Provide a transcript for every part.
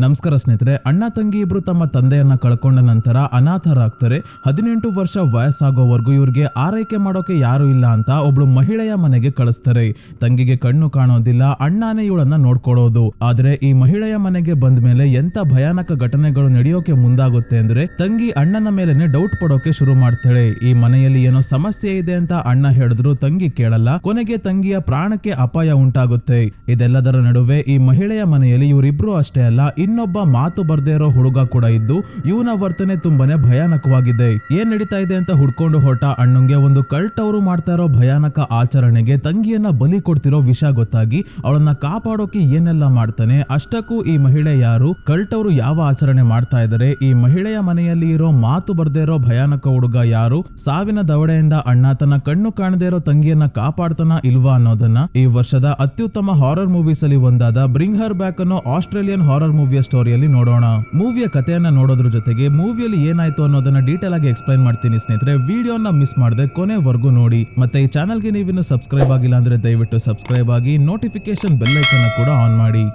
ನಮಸ್ಕಾರ ಸ್ನೇಹಿತರೆ. ಅಣ್ಣ ತಂಗಿ ಇಬ್ರು ತಮ್ಮ ತಂದೆಯನ್ನ ಕಳ್ಕೊಂಡ ನಂತರ ಅನಾಥರಾಗ್ತಾರೆ. 18 ವರ್ಷ ವಯಸ್ಸಾಗೋವರೆಗೂ ಇವ್ರಿಗೆ ಆರೈಕೆ ಮಾಡೋಕೆ ಯಾರು ಇಲ್ಲ ಅಂತ ಒಬ್ಳು ಮಹಿಳೆಯ ಮನೆಗೆ ಕಳಿಸ್ತಾರೆ. ತಂಗಿಗೆ ಕಣ್ಣು ಕಾಣೋದಿಲ್ಲ, ಅಣ್ಣನೇ ಇವಳನ್ನ ನೋಡ್ಕೊಳ್ಳೋದು. ಆದ್ರೆ ಈ ಮಹಿಳೆಯ ಮನೆಗೆ ಬಂದ ಮೇಲೆ ಎಂತ ಭಯಾನಕ ಘಟನೆಗಳು ನಡೆಯೋಕೆ ಮುಂದಾಗುತ್ತೆ ಅಂದ್ರೆ, ತಂಗಿ ಅಣ್ಣನ ಮೇಲೆನೆ ಡೌಟ್ ಪಡೋಕೆ ಶುರು ಮಾಡ್ತಾಳೆ. ಈ ಮನೆಯಲ್ಲಿ ಏನೋ ಸಮಸ್ಯೆ ಇದೆ ಅಂತ ಅಣ್ಣ ಹೇಳಿದ್ರು ತಂಗಿ ಕೇಳಲ್ಲ. ಕೊನೆಗೆ ತಂಗಿಯ ಪ್ರಾಣಕ್ಕೆ ಅಪಾಯ ಉಂಟಾಗುತ್ತೆ. ಇದೆಲ್ಲದರ ನಡುವೆ ಈ ಮಹಿಳೆಯ ಮನೆಯಲ್ಲಿ ಇವರಿಬ್ರು ಅಷ್ಟೇ ಅಲ್ಲ, ಇನ್ನೊಬ್ಬ ಮಾತು ಬರ್ದೇ ಇರೋ ಹುಡುಗ ಕೂಡ ಇದ್ದು ಇವನ ವರ್ತನೆ ತುಂಬಾನೇ ಭಯಾನಕವಾಗಿದೆ. ಏನ್ ನಡೀತಾ ಇದೆ ಅಂತ ಹುಡ್ಕೊಂಡು ಹೊರಟ ಅಣ್ಣಂಗೆ ಒಂದು ಕಲ್ಟ್ ಅವರು ಮಾಡ್ತಾ ಇರೋ ಭಯಾನಕ ಆಚರಣೆಗೆ ತಂಗಿಯನ್ನ ಬಲಿ ಕೊಡ್ತಿರೋ ವಿಷಯ ಗೊತ್ತಾಗಿ ಅವಳನ್ನ ಕಾಪಾಡೋಕೆ ಏನೆಲ್ಲ ಮಾಡ್ತಾನೆ. ಅಷ್ಟಕ್ಕೂ ಈ ಮಹಿಳೆ ಯಾರು, ಕಲ್ಟ್ ಅವರು ಯಾವ ಆಚರಣೆ ಮಾಡ್ತಾ ಇದ್ದಾರೆ, ಈ ಮಹಿಳೆಯ ಮನೆಯಲ್ಲಿ ಇರೋ ಮಾತು ಬರ್ದೇ ಇರೋ ಭಯಾನಕ ಹುಡುಗ ಯಾರು, ಸಾವಿನ ದವಡೆಯಿಂದ ಅಣ್ಣ ತನ್ನ ಕಣ್ಣು ಕಾಣದೇ ಇರೋ ತಂಗಿಯನ್ನ ಕಾಪಾಡ್ತಾನ ಇಲ್ವಾ ಅನ್ನೋದನ್ನ ಈ ವರ್ಷದ ಅತ್ಯುತ್ತಮ ಹಾರರ್ ಮೂವೀಸ್ ಅಲ್ಲಿ ಒಂದಾದ ಬ್ರಿಂಗ್ ಹರ್ ಬ್ಯಾಕ್ ಅನ್ನೋ ಆಸ್ಟ್ರೇಲಿಯನ್ ಹಾರರ್ ಮೂವಿಯ ಸ್ಟೋರಿಯಲ್ಲಿ ನೋಡೋಣ. ಮೂವಿಯ ಕಥೆಯನ್ನ ನೋಡೋದ್ರ ಜೊತೆಗೆ ಮೂವಿಯಲ್ಲಿ ಏನಾಯ್ತು ಅನ್ನೋದನ್ನ ಡೀಟೇಲ್ ಆಗಿ ಎಕ್ಸ್ಪ್ಲೈನ್ ಮಾಡ್ತೀನಿ ಸ್ನೇಹಿತರೆ. ವಿಡಿಯೋನ ಮಿಸ್ ಮಾಡದೆ ಕೊನೆವರೆಗೂ ನೋಡಿ. ಮತ್ತೆ ಈ ಚಾನಲ್ಗೆ ನೀವಿನ್ನು ಸಬ್ಸ್ಕ್ರೈಬ್ ಆಗಿಲ್ಲ ಅಂದ್ರೆ ದಯವಿಟ್ಟು ಸಬ್ಸ್ಕ್ರೈಬ್ ಆಗಿ ನೋಟಿಫಿಕೇಶನ್ ಬೆಲ್ ಐಕನ್ ಕೂಡ ಆನ್ ಮಾಡಿ.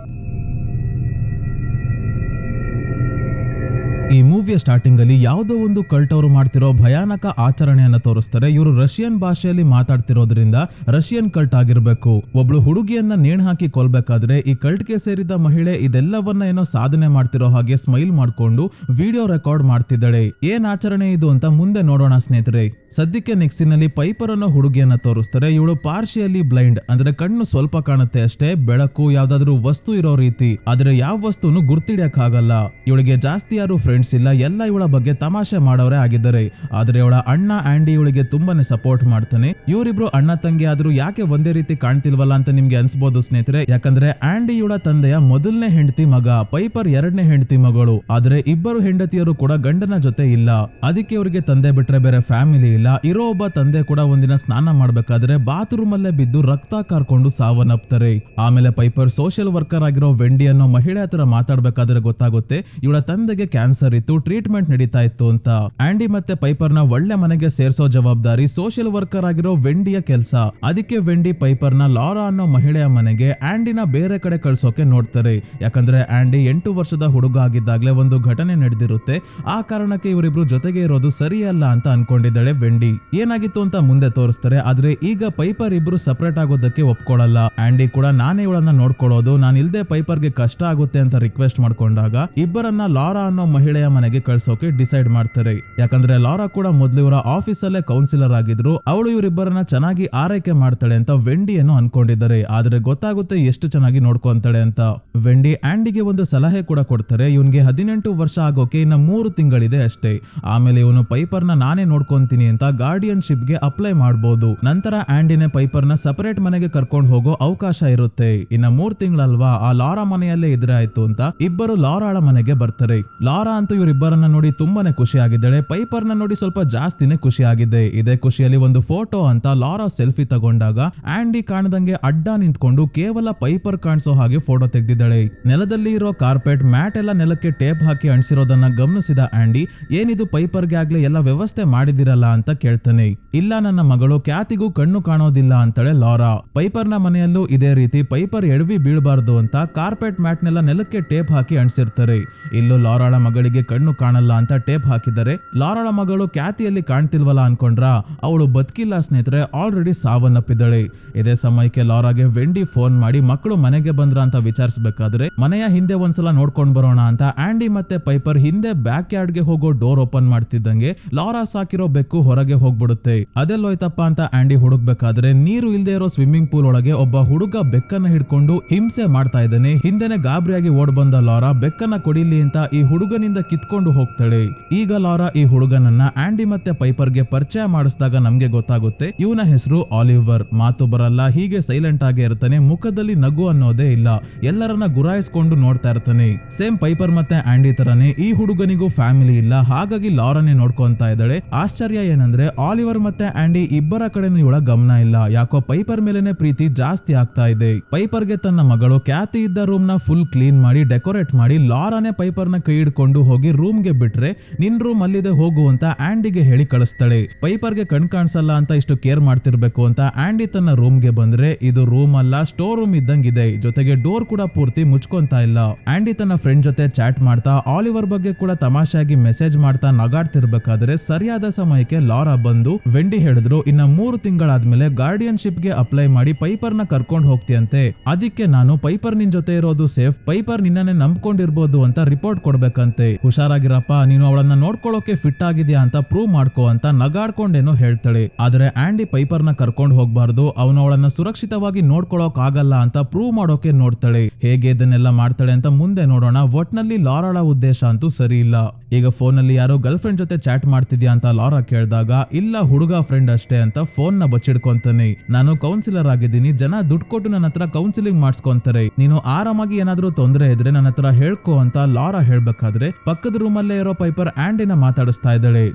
ಈ ಮೂವಿಯ ಸ್ಟಾರ್ಟಿಂಗ್ ಅಲ್ಲಿ ಯಾವುದೋ ಒಂದು ಕಲ್ಟ್ ಅವರು ಮಾಡ್ತಿರೋ ಭಯಾನಕ ಆಚರಣೆಯನ್ನ ತೋರಿಸ್ತಾರೆ. ಇವರು ರಷ್ಯನ್ ಭಾಷೆಯಲ್ಲಿ ಮಾತಾಡ್ತಿರೋದ್ರಿಂದ ರಷ್ಯನ್ ಕಲ್ಟ್ ಆಗಿರ್ಬೇಕು. ಒಬ್ಳು ಹುಡುಗಿಯನ್ನ ನೇಣು ಹಾಕಿ ಕೊಲ್ಬೇಕಾದ್ರೆ ಈ ಕಲ್ಟ್ಗೆ ಸೇರಿದ ಮಹಿಳೆ ಇದೆಲ್ಲವನ್ನ ಏನೋ ಸಾಧನೆ ಮಾಡ್ತಿರೋ ಹಾಗೆ ಸ್ಮೈಲ್ ಮಾಡ್ಕೊಂಡು ವಿಡಿಯೋ ರೆಕಾರ್ಡ್ ಮಾಡ್ತಿದ್ದಾಳೆ. ಏನ್ ಆಚರಣೆ ಇದು ಅಂತ ಮುಂದೆ ನೋಡೋಣ ಸ್ನೇಹಿತರೆ. ಸದ್ಯಕ್ಕೆ ನೆಕ್ಸ್ಟಿನಲ್ಲಿ ಪೈಪರ್ ಅನ್ನೋ ಹುಡುಗಿಯನ್ನ ತೋರಿಸ್ತಾರೆ. ಇವಳು ಪಾರ್ಶಿಯಲಿ ಬ್ಲೈಂಡ್, ಅಂದ್ರೆ ಕಣ್ಣು ಸ್ವಲ್ಪ ಕಾಣುತ್ತೆ ಅಷ್ಟೇ, ಬೆಳಕು ಯಾವ್ದಾದ್ರು ವಸ್ತು ಇರೋ ರೀತಿ, ಆದ್ರೆ ಯಾವ ವಸ್ತುನು ಗುರ್ತಿಡಿಯಕ್ ಆಗಲ್ಲ. ಇವಳಿಗೆ ಜಾಸ್ತಿ ಯಾರು ಫ್ರೆಂಡ್ಸ್ ಇಲ್ಲ, ಎಲ್ಲ ಇವಳ ಬಗ್ಗೆ ತಮಾಷೆ ಮಾಡೋರೇ ಆಗಿದ್ದಾರೆ. ಆದ್ರೆ ಇವಳ ಅಣ್ಣ ಆಂಡಿ ಇವಳಿಗೆ ತುಂಬಾನೇ ಸಪೋರ್ಟ್ ಮಾಡ್ತಾನೆ. ಇವರಿಬ್ರು ಅಣ್ಣ ತಂಗಿ ಆದ್ರೂ ಯಾಕೆ ಒಂದೇ ರೀತಿ ಕಾಣ್ತಿಲ್ವಲ್ಲ ಅಂತ ನಿಮ್ಗೆ ಅನ್ಸ್ಬೋದು ಸ್ನೇಹಿತರೆ. ಯಾಕಂದ್ರೆ ಆಂಡಿ ಇವಳ ತಂದೆಯ ಮೊದಲನೇ ಹೆಂಡತಿ ಮಗ, ಪೈಪರ್ ಎರಡನೇ ಹೆಂಡತಿ ಮಗಳು. ಆದ್ರೆ ಇಬ್ಬರು ಹೆಂಡತಿಯರು ಕೂಡ ಗಂಡನ ಜೊತೆ ಇಲ್ಲ. ಅದಕ್ಕೆ ಇವರಿಗೆ ತಂದೆ ಬಿಟ್ರೆ ಬೇರೆ ಫ್ಯಾಮಿಲಿ ಇಲ್ಲ. ಇರೋ ಒಬ್ಬ ತಂದೆ ಕೂಡ ಒಂದಿನ ಸ್ನಾನ ಮಾಡ್ಬೇಕಾದ್ರೆ ಬಾತ್ರೂಮ್ ಅಲ್ಲೇ ಬಿದ್ದು ರಕ್ತ ಕಾರ್ಕೊಂಡು ಸಾವನ್ನಪ್ತಾರೆ. ಆಮೇಲೆ ಪೈಪರ್ ಸೋಷಿಯಲ್ ವರ್ಕರ್ ಆಗಿರೋ ವೆಂಡಿ ಅನ್ನೋ ಮಹಿಳೆ ಹತ್ರ ಮಾತಾಡ್ಬೇಕಾದ್ರೆ ಗೊತ್ತಾಗುತ್ತೆ ಇವಳ ತಂದೆಗೆ ಕ್ಯಾನ್ಸರ್ ಇತ್ತು, ಟ್ರೀಟ್ಮೆಂಟ್ ನಡೀತಾ ಇತ್ತು ಅಂತ. ಆಂಡಿ ಮತ್ತೆ ಪೈಪರ್ ನ ಒಳ್ಳೆ ಮನೆಗೆ ಸೇರ್ಸೋ ಜವಾಬ್ದಾರಿ ಸೋಷಿಯಲ್ ವರ್ಕರ್ ಆಗಿರೋ ವೆಂಡಿಯ ಕೆಲಸ. ಅದಕ್ಕೆ ವೆಂಡಿ ಪೈಪರ್ ನ ಲಾರಾ ಅನ್ನೋ ಮಹಿಳೆಯ ಮನೆಗೆ ಆಂಡಿನ ಬೇರೆ ಕಡೆ ಕಳ್ಸೋಕೆ ನೋಡ್ತಾರೆ. ಯಾಕಂದ್ರೆ ಆಂಡಿ 8 ವರ್ಷದ ಹುಡುಗ ಆಗಿದ್ದಾಗ್ಲೇ ಒಂದು ಘಟನೆ ನಡೆದಿರುತ್ತೆ. ಆ ಕಾರಣಕ್ಕೆ ಇವರಿಬ್ರು ಜೊತೆಗೆ ಇರೋದು ಸರಿಯಲ್ಲ ಅಂತ ಅನ್ಕೊಂಡಿದ್ದಾಳೆ ವೆಂಡಿ. ಏನಾಗಿತ್ತು ಅಂತ ಮುಂದೆ ತೋರಿಸ್ತಾರೆ. ಆದ್ರೆ ಈಗ ಪೈಪರ್ ಇಬ್ರು ಸಪರೇಟ್ ಆಗೋದಕ್ಕೆ ಒಪ್ಕೊಳ್ಳಲ್ಲ. ಆಂಡಿ ಕೂಡ ನಾನೇ ಇವಳನ್ನ ನೋಡ್ಕೊಳ್ಳೋದು, ನಾನು ಇಲ್ದೆ ಪೈಪರ್ಗೆ ಕಷ್ಟ ಆಗುತ್ತೆ ಅಂತ ರಿಕ್ವೆಸ್ಟ್ ಮಾಡ್ಕೊಂಡಾಗ ಇಬ್ಬರನ್ನ ಲಾರಾ ಅನ್ನೋ ಮಹಿಳೆಯ ಮನೆಗೆ ಕಳ್ಸೋಕೆ ಡಿಸೈಡ್ ಮಾಡ್ತಾರೆ. ಯಾಕಂದ್ರೆ ಲಾರಾ ಕೂಡ ಮೊದಲು ಇವರ ಆಫೀಸ್ ಅಲ್ಲೇ ಕೌನ್ಸಿಲರ್ ಆಗಿದ್ರು. ಅವಳು ಇವರಿಬ್ಬರನ್ನ ಚೆನ್ನಾಗಿ ಆರೈಕೆ ಮಾಡ್ತಾಳೆ ಅಂತ ವೆಂಡಿಯನ್ನು ಅನ್ಕೊಂಡಿದ್ದಾರೆ. ಆದ್ರೆ ಗೊತ್ತಾಗುತ್ತೆ ಎಷ್ಟು ಚೆನ್ನಾಗಿ ನೋಡ್ಕೊಂತಾಳೆ ಅಂತ. ವೆಂಡಿ ಆಂಡಿಗೆ ಒಂದು ಸಲಹೆ ಕೂಡ ಕೊಡ್ತಾರೆ. ಇವನ್ಗೆ 18 ವರ್ಷ ಆಗೋಕೆ ಇನ್ನ 3 ತಿಂಗಳಿದೆ ಅಷ್ಟೇ. ಆಮೇಲೆ ಇವನು ಪೈಪರ್ನ ನಾನೇ ನೋಡ್ಕೊಂತೀನಿ ಅಂತ ಗಾರ್ಡಿಯನ್ಶಿಪ್ ಗೆ ಅಪ್ಲೈ ಮಾಡಬಹುದು. ನಂತರ ಆಂಡಿನೇ ಪೈಪರ್ನ ಸಪರೇಟ್ ಮನೆಗೆ ಕರ್ಕೊಂಡು ಹೋಗೋ ಅವಕಾಶ ಇರುತ್ತೆ. ಇನ್ನ 3 ತಿಂಗಳಲ್ವಾ, ಆ ಲಾರಾ ಮನೆಯಲ್ಲೇ ಇದ್ರೆ ಆಯ್ತು ಅಂತ ಇಬ್ಬರು ಲಾರಾಳ ಮನೆಗೆ ಬರ್ತಾರೆ. ಲಾರಾ ಅಂತೂ ಇವರಿಬ್ಬರನ್ನ ನೋಡಿ ತುಂಬಾನೇ ಖುಷಿ ಆಗಿದ್ದಾಳೆ. ಪೈಪರ್ನ ನೋಡಿ ಸ್ವಲ್ಪ ಜಾಸ್ತಿನೇ ಖುಷಿ ಆಗಿದೆ. ಇದೇ ಖುಷಿಯಲ್ಲಿ ಒಂದು ಫೋಟೋ ಅಂತ ಲಾರಾ ಸೆಲ್ಫಿ ತಗೊಂಡಾಗ ಆಂಡಿ ಕಾಣದಂಗೆ ಅಡ್ಡ ನಿಂತ್ಕೊಂಡು ಕೇವಲ ಪೈಪರ್ ಕಾಣಿಸೋ ಹಾಗೆ ಫೋಟೋ ತೆಗೆದಿದ್ದಾಳೆ. ನೆಲದಲ್ಲಿ ಇರೋ ಕಾರ್ಪೆಟ್ ಮ್ಯಾಟ್ ಎಲ್ಲ ನೆಲಕ್ಕೆ ಟೇಪ್ ಹಾಕಿ ಅಂಟಿಸಿರೋದನ್ನ ಗಮನಿಸಿದ ಆಂಡಿ, ಏನಿದು ಪೈಪರ್ಗೆ ಆಗ್ಲೇ ಎಲ್ಲ ವ್ಯವಸ್ಥೆ ಮಾಡಿದಿರಲ್ಲ ಅಂತ ಕೇಳ್ತಾನೆ. ಇಲ್ಲ, ನನ್ನ ಮಗಳು ಕ್ಯಾತಿಗೂ ಕಣ್ಣು ಕಾಣೋದಿಲ್ಲ ಅಂತಾಳೆ ಲಾರಾ. ಪೈಪರ್ನ ಮನೆಯಲ್ಲೂ ಇದೇ ರೀತಿ ಪೈಪರ್ ಎಡವಿ ಬೀಳಬಾರ್ದು ಅಂತ ಕಾರ್ಪೆಟ್ ಮ್ಯಾಟ್ ನೆಲ್ಲ ನೆಲಕ್ಕೆ ಟೇಪ್ ಹಾಕಿ ಅಂಟಿಸಿರ್ತಾರೆ. ಇಲ್ಲೂ ಲಾರಾಳ ಮಗಳಿಗೆ ಕಣ್ಣು ಕಾಣಲ್ಲ ಅಂತ ಟೇಪ್ ಹಾಕಿದ್ದಾರೆ. ಲಾರಾಳ ಮಗಳು ಕ್ಯಾತಿಯಲ್ಲಿ ಕಾಣ್ತಿಲ್ವಲ್ಲ ಅನ್ಕೊಂಡ್ರ, ಅವಳು ಬದುಕಿಲ್ಲ ಸ್ನೇಹಿತರೆ, ಆಲ್ರೆಡಿ ಸಾವನ್ನಪ್ಪಿದ್ದಾಳೆ. ಇದೇ ಸಮಯಕ್ಕೆ ಲಾರಾಗೆ ವೆಂಡಿ ಫೋನ್ ಮಾಡಿ ಮಕ್ಕಳು ಮನೆಗೆ ಬಂದ್ರ ಅಂತ ವಿಚಾರಿಸಬೇಕಾದ್ರೆ ಮನೆಯ ಹಿಂದೆ ಒಂದ್ಸಲ ನೋಡ್ಕೊಂಡ್ ಬರೋಣ ಅಂತ ಆಂಡಿ ಮತ್ತೆ ಪೈಪರ್ ಹಿಂದೆ ಬ್ಯಾಕ್ ಯಾರ್ಡ್ ಗೆ ಹೋಗೋ ಡೋರ್ ಓಪನ್ ಮಾಡ್ತಿದ್ದಂಗೆ ಲಾರಾ ಸಾಕಿರೋ ಬೆಕ್ಕು ಹೊರಗೆ ಹೋಗ್ಬಿಡುತ್ತೆ. ಅದೆಲ್ಲೋಯ್ತಪ್ಪ ಅಂತ ಆಂಡಿ ಹುಡುಕ್ಬೇಕಾದ್ರೆ ನೀರು ಇಲ್ದೇ ಇರೋ ಸ್ವಿಮ್ಮಿಂಗ್ ಪೂಲ್ ಒಳಗೆ ಒಬ್ಬ ಹುಡುಗ ಬೆಕ್ಕನ್ನ ಹಿಡ್ಕೊಂಡು ಹಿಂಸೆ ಮಾಡ್ತಾ ಇದ್ದಾನೆ. ಹಿಂದೆನೆ ಗಾಬರಿಯಾಗಿ ಓಡ್ ಬಂದ ಲಾರಾ ಬೆಕ್ಕನ್ನ ಕೊಡಿಲಿ ಅಂತ ಈ ಹುಡುಗನಿಂದ ಕಿತ್ಕೊಂಡು ಹೋಗ್ತಾಳೆ. ಈಗ ಲಾರಾ ಈ ಹುಡುಗನನ್ನ ಆಂಡಿ ಮತ್ತೆ ಪೈಪರ್ಗೆ ಪರಿಚಯ ಮಾಡಿಸಿದಾಗ ನಮ್ಗೆ ಗೊತ್ತಾಗುತ್ತೆ ಇವನ ಹೆಸರು ಆಲಿವರ್. ಮಾತು ಬರಲ್ಲ, ಹೀಗೆ ಸೈಲೆಂಟ್ ಆಗಿ ಇರ್ತಾನೆ, ಮುಖದಲ್ಲಿ ನಗು ಅನ್ನೋದೇ ಇಲ್ಲ, ಎಲ್ಲರನ್ನ ಗುರಾಯಿಸ್ಕೊಂಡು ನೋಡ್ತಾ ಇರ್ತಾನೆ. ಸೇಮ್ ಪೈಪರ್ ಮತ್ತೆ ಆಂಡಿ ತರನೇ ಈ ಹುಡುಗನಿಗೂ ಫ್ಯಾಮಿಲಿ ಇಲ್ಲ, ಹಾಗಾಗಿ ಲಾರಾನೇ ನೋಡ್ಕೊಂತಾ ಇದ್ದಾಳೆ. ಆಶ್ಚರ್ಯ ಏನಂದ್ರೆ ಆಲಿವರ್ ಮತ್ತೆ ಆಂಡಿ ಇಬ್ಬರ ಕಡೆನೂ ಇವಳ ಗಮನ ಇಲ್ಲ. ಯಾಕೋ ಪೈಪರ್ ಮೇಲೆನೆ ಪ್ರೀತಿ ಜಾಸ್ತಿ ಆಗ್ತಾ ಇದೆ. ಪೈಪರ್ಗೆ ತನ್ನ ಮಗಳು ಕ್ಯಾತಿ ಇದ್ದ ರೂಮ್ ನ ಫುಲ್ ಕ್ಲೀನ್ ಮಾಡಿ ಡೆಕೋರೇಟ್ ಮಾಡಿ ಲಾರಾನೇ ಪೈಪರ್ನ ಕೈ ಹಿಡ್ಕೊಂಡು ಹೋಗಿ ಹೋಗಿ ರೂಮ್ಗೆ ಬಿಟ್ರೆ ನಿನ್ ರೂಮ್ ಅಲ್ಲಿದೆ ಹೋಗು ಅಂತ ಆಂಡಿಗೆ ಹೇಳಿ ಕಳಿಸ್ತಾಳೆ. ಪೈಪರ್ಗೆ ಕಣ್ ಕಾಣಿಸಲ್ಲ ಅಂತ ಇಷ್ಟು ಕೇರ್ ಮಾಡ್ತಿರ್ಬೇಕು ಅಂತ ಆಂಡಿ ತನ್ನ ರೂಮ್ಗೆ ಬಂದ್ರೆ ಇದು ರೂಮ್ ಅಲ್ಲ ಸ್ಟೋರ್ ರೂಮ್ ಇದ್ದಂಗಿದೆ, ಜೊತೆಗೆ ಡೋರ್ ಕೂಡ ಪೂರ್ತಿ ಮುಚ್ಕೊಂತಾ ಇಲ್ಲ. ಆಂಡಿ ತನ್ನ ಫ್ರೆಂಡ್ ಜೊತೆ ಚಾಟ್ ಮಾಡ್ತಾ ಆಲಿವರ್ ಬಗ್ಗೆ ಕೂಡ ತಮಾಷೆಯಾಗಿ ಮೆಸೇಜ್ ಮಾಡ್ತಾ ನಗಾಡ್ತಿರ್ಬೇಕಾದ್ರೆ ಸರಿಯಾದ ಸಮಯಕ್ಕೆ ಲಾರಾ ಬಂದು ವೆಂಡಿ ಹೇಳಿದ್ರು, ಇನ್ನ 3 ತಿಂಗಳಾದ್ಮೇಲೆ ಗಾರ್ಡಿಯನ್ಶಿಪ್ ಗೆ ಅಪ್ಲೈ ಮಾಡಿ ಪೈಪರ್ ನ ಕರ್ಕೊಂಡು ಹೋಗ್ತೀಯಂತೆ, ಅದಕ್ಕೆ ನಾನು ಪೈಪರ್ ನಿನ್ ಜೊತೆ ಇರೋದು ಸೇಫ್, ಪೈಪರ್ ನಿನ್ನನ್ನೇ ನಂಬ್ಕೊಂಡಿರ್ಬೋದು ಅಂತ ರಿಪೋರ್ಟ್ ಕೊಡ್ಬೇಕಂತೆ. ಹುಷಾರಾಗಿರಪ್ಪ, ನೀನು ಅವಳನ್ನ ನೋಡ್ಕೊಳ್ಳೋಕೆ ಫಿಟ್ ಆಗಿದ್ಯಾ ಅಂತ ಪ್ರೂವ್ ಮಾಡ್ಕೋ ಅಂತ ನಗಾಡ್ಕೊಂಡೇನೋ ಹೇಳ್ತಾಳೆ. ಆದ್ರೆ ಆಂಡಿ ಪೈಪರ್ ನ ಕರ್ಕೊಂಡು ಹೋಗ್ಬಾರ್ದು, ಅವನು ಅವಳನ್ನ ಸುರಕ್ಷಿತವಾಗಿ ನೋಡ್ಕೊಳ್ಳೋಕ್ ಆಗಲ್ಲ ಅಂತ ಪ್ರೂವ್ ಮಾಡೋಕೆ ನೋಡ್ತಾಳೆ. ಹೇಗೆ ಇದನ್ನೆಲ್ಲ ಮಾಡ್ತಾಳೆ ಅಂತ ಮುಂದೆ ನೋಡೋಣ. ಒಟ್ನಲ್ಲಿ ಲಾರಾಳ ಉದ್ದೇಶ ಅಂತೂ ಸರಿ ಇಲ್ಲ. ಈಗ ಫೋನ್ ಅಲ್ಲಿ ಯಾರೋ ಗರ್ಲ್ ಫ್ರೆಂಡ್ ಜೊತೆ ಚಾಟ್ ಮಾಡ್ತಿದ್ಯಾ ಅಂತ ಲಾರಾ ಕೇಳಿದಾಗ ಇಲ್ಲ ಹುಡುಗ ಫ್ರೆಂಡ್ ಅಷ್ಟೇ ಅಂತ ಫೋನ್ ನ ಬಚ್ಚಿಡ್ಕೊಂತಾನೆ. ನಾನು ಕೌನ್ಸಿಲರ್ ಆಗಿದ್ದೀನಿ, ಜನ ದುಡ್ಡು ಕೊಟ್ಟು ನನ್ನ ಹತ್ರ ಕೌನ್ಸಿಲಿಂಗ್ ಮಾಡಿಸ್ಕೊಂತಾರೆ, ನೀನು ಆರಾಮಾಗಿ ಏನಾದ್ರೂ ತೊಂದರೆ ಇದ್ರೆ ನನ್ನ ಹತ್ರ ಹೇಳ್ಕೊ ಅಂತ ಲಾರಾ ಹೇಳ್ಬೇಕಾದ್ರೆ ಪಕ್ಕದ ರೂಮ್ ಅಲ್ಲೇ ಇರೋ ಪೈಪರ್ ಆಂಡಿನ ಮಾತಾಡಿಸ್ತಾ ಇದ್ದಾಳೆ.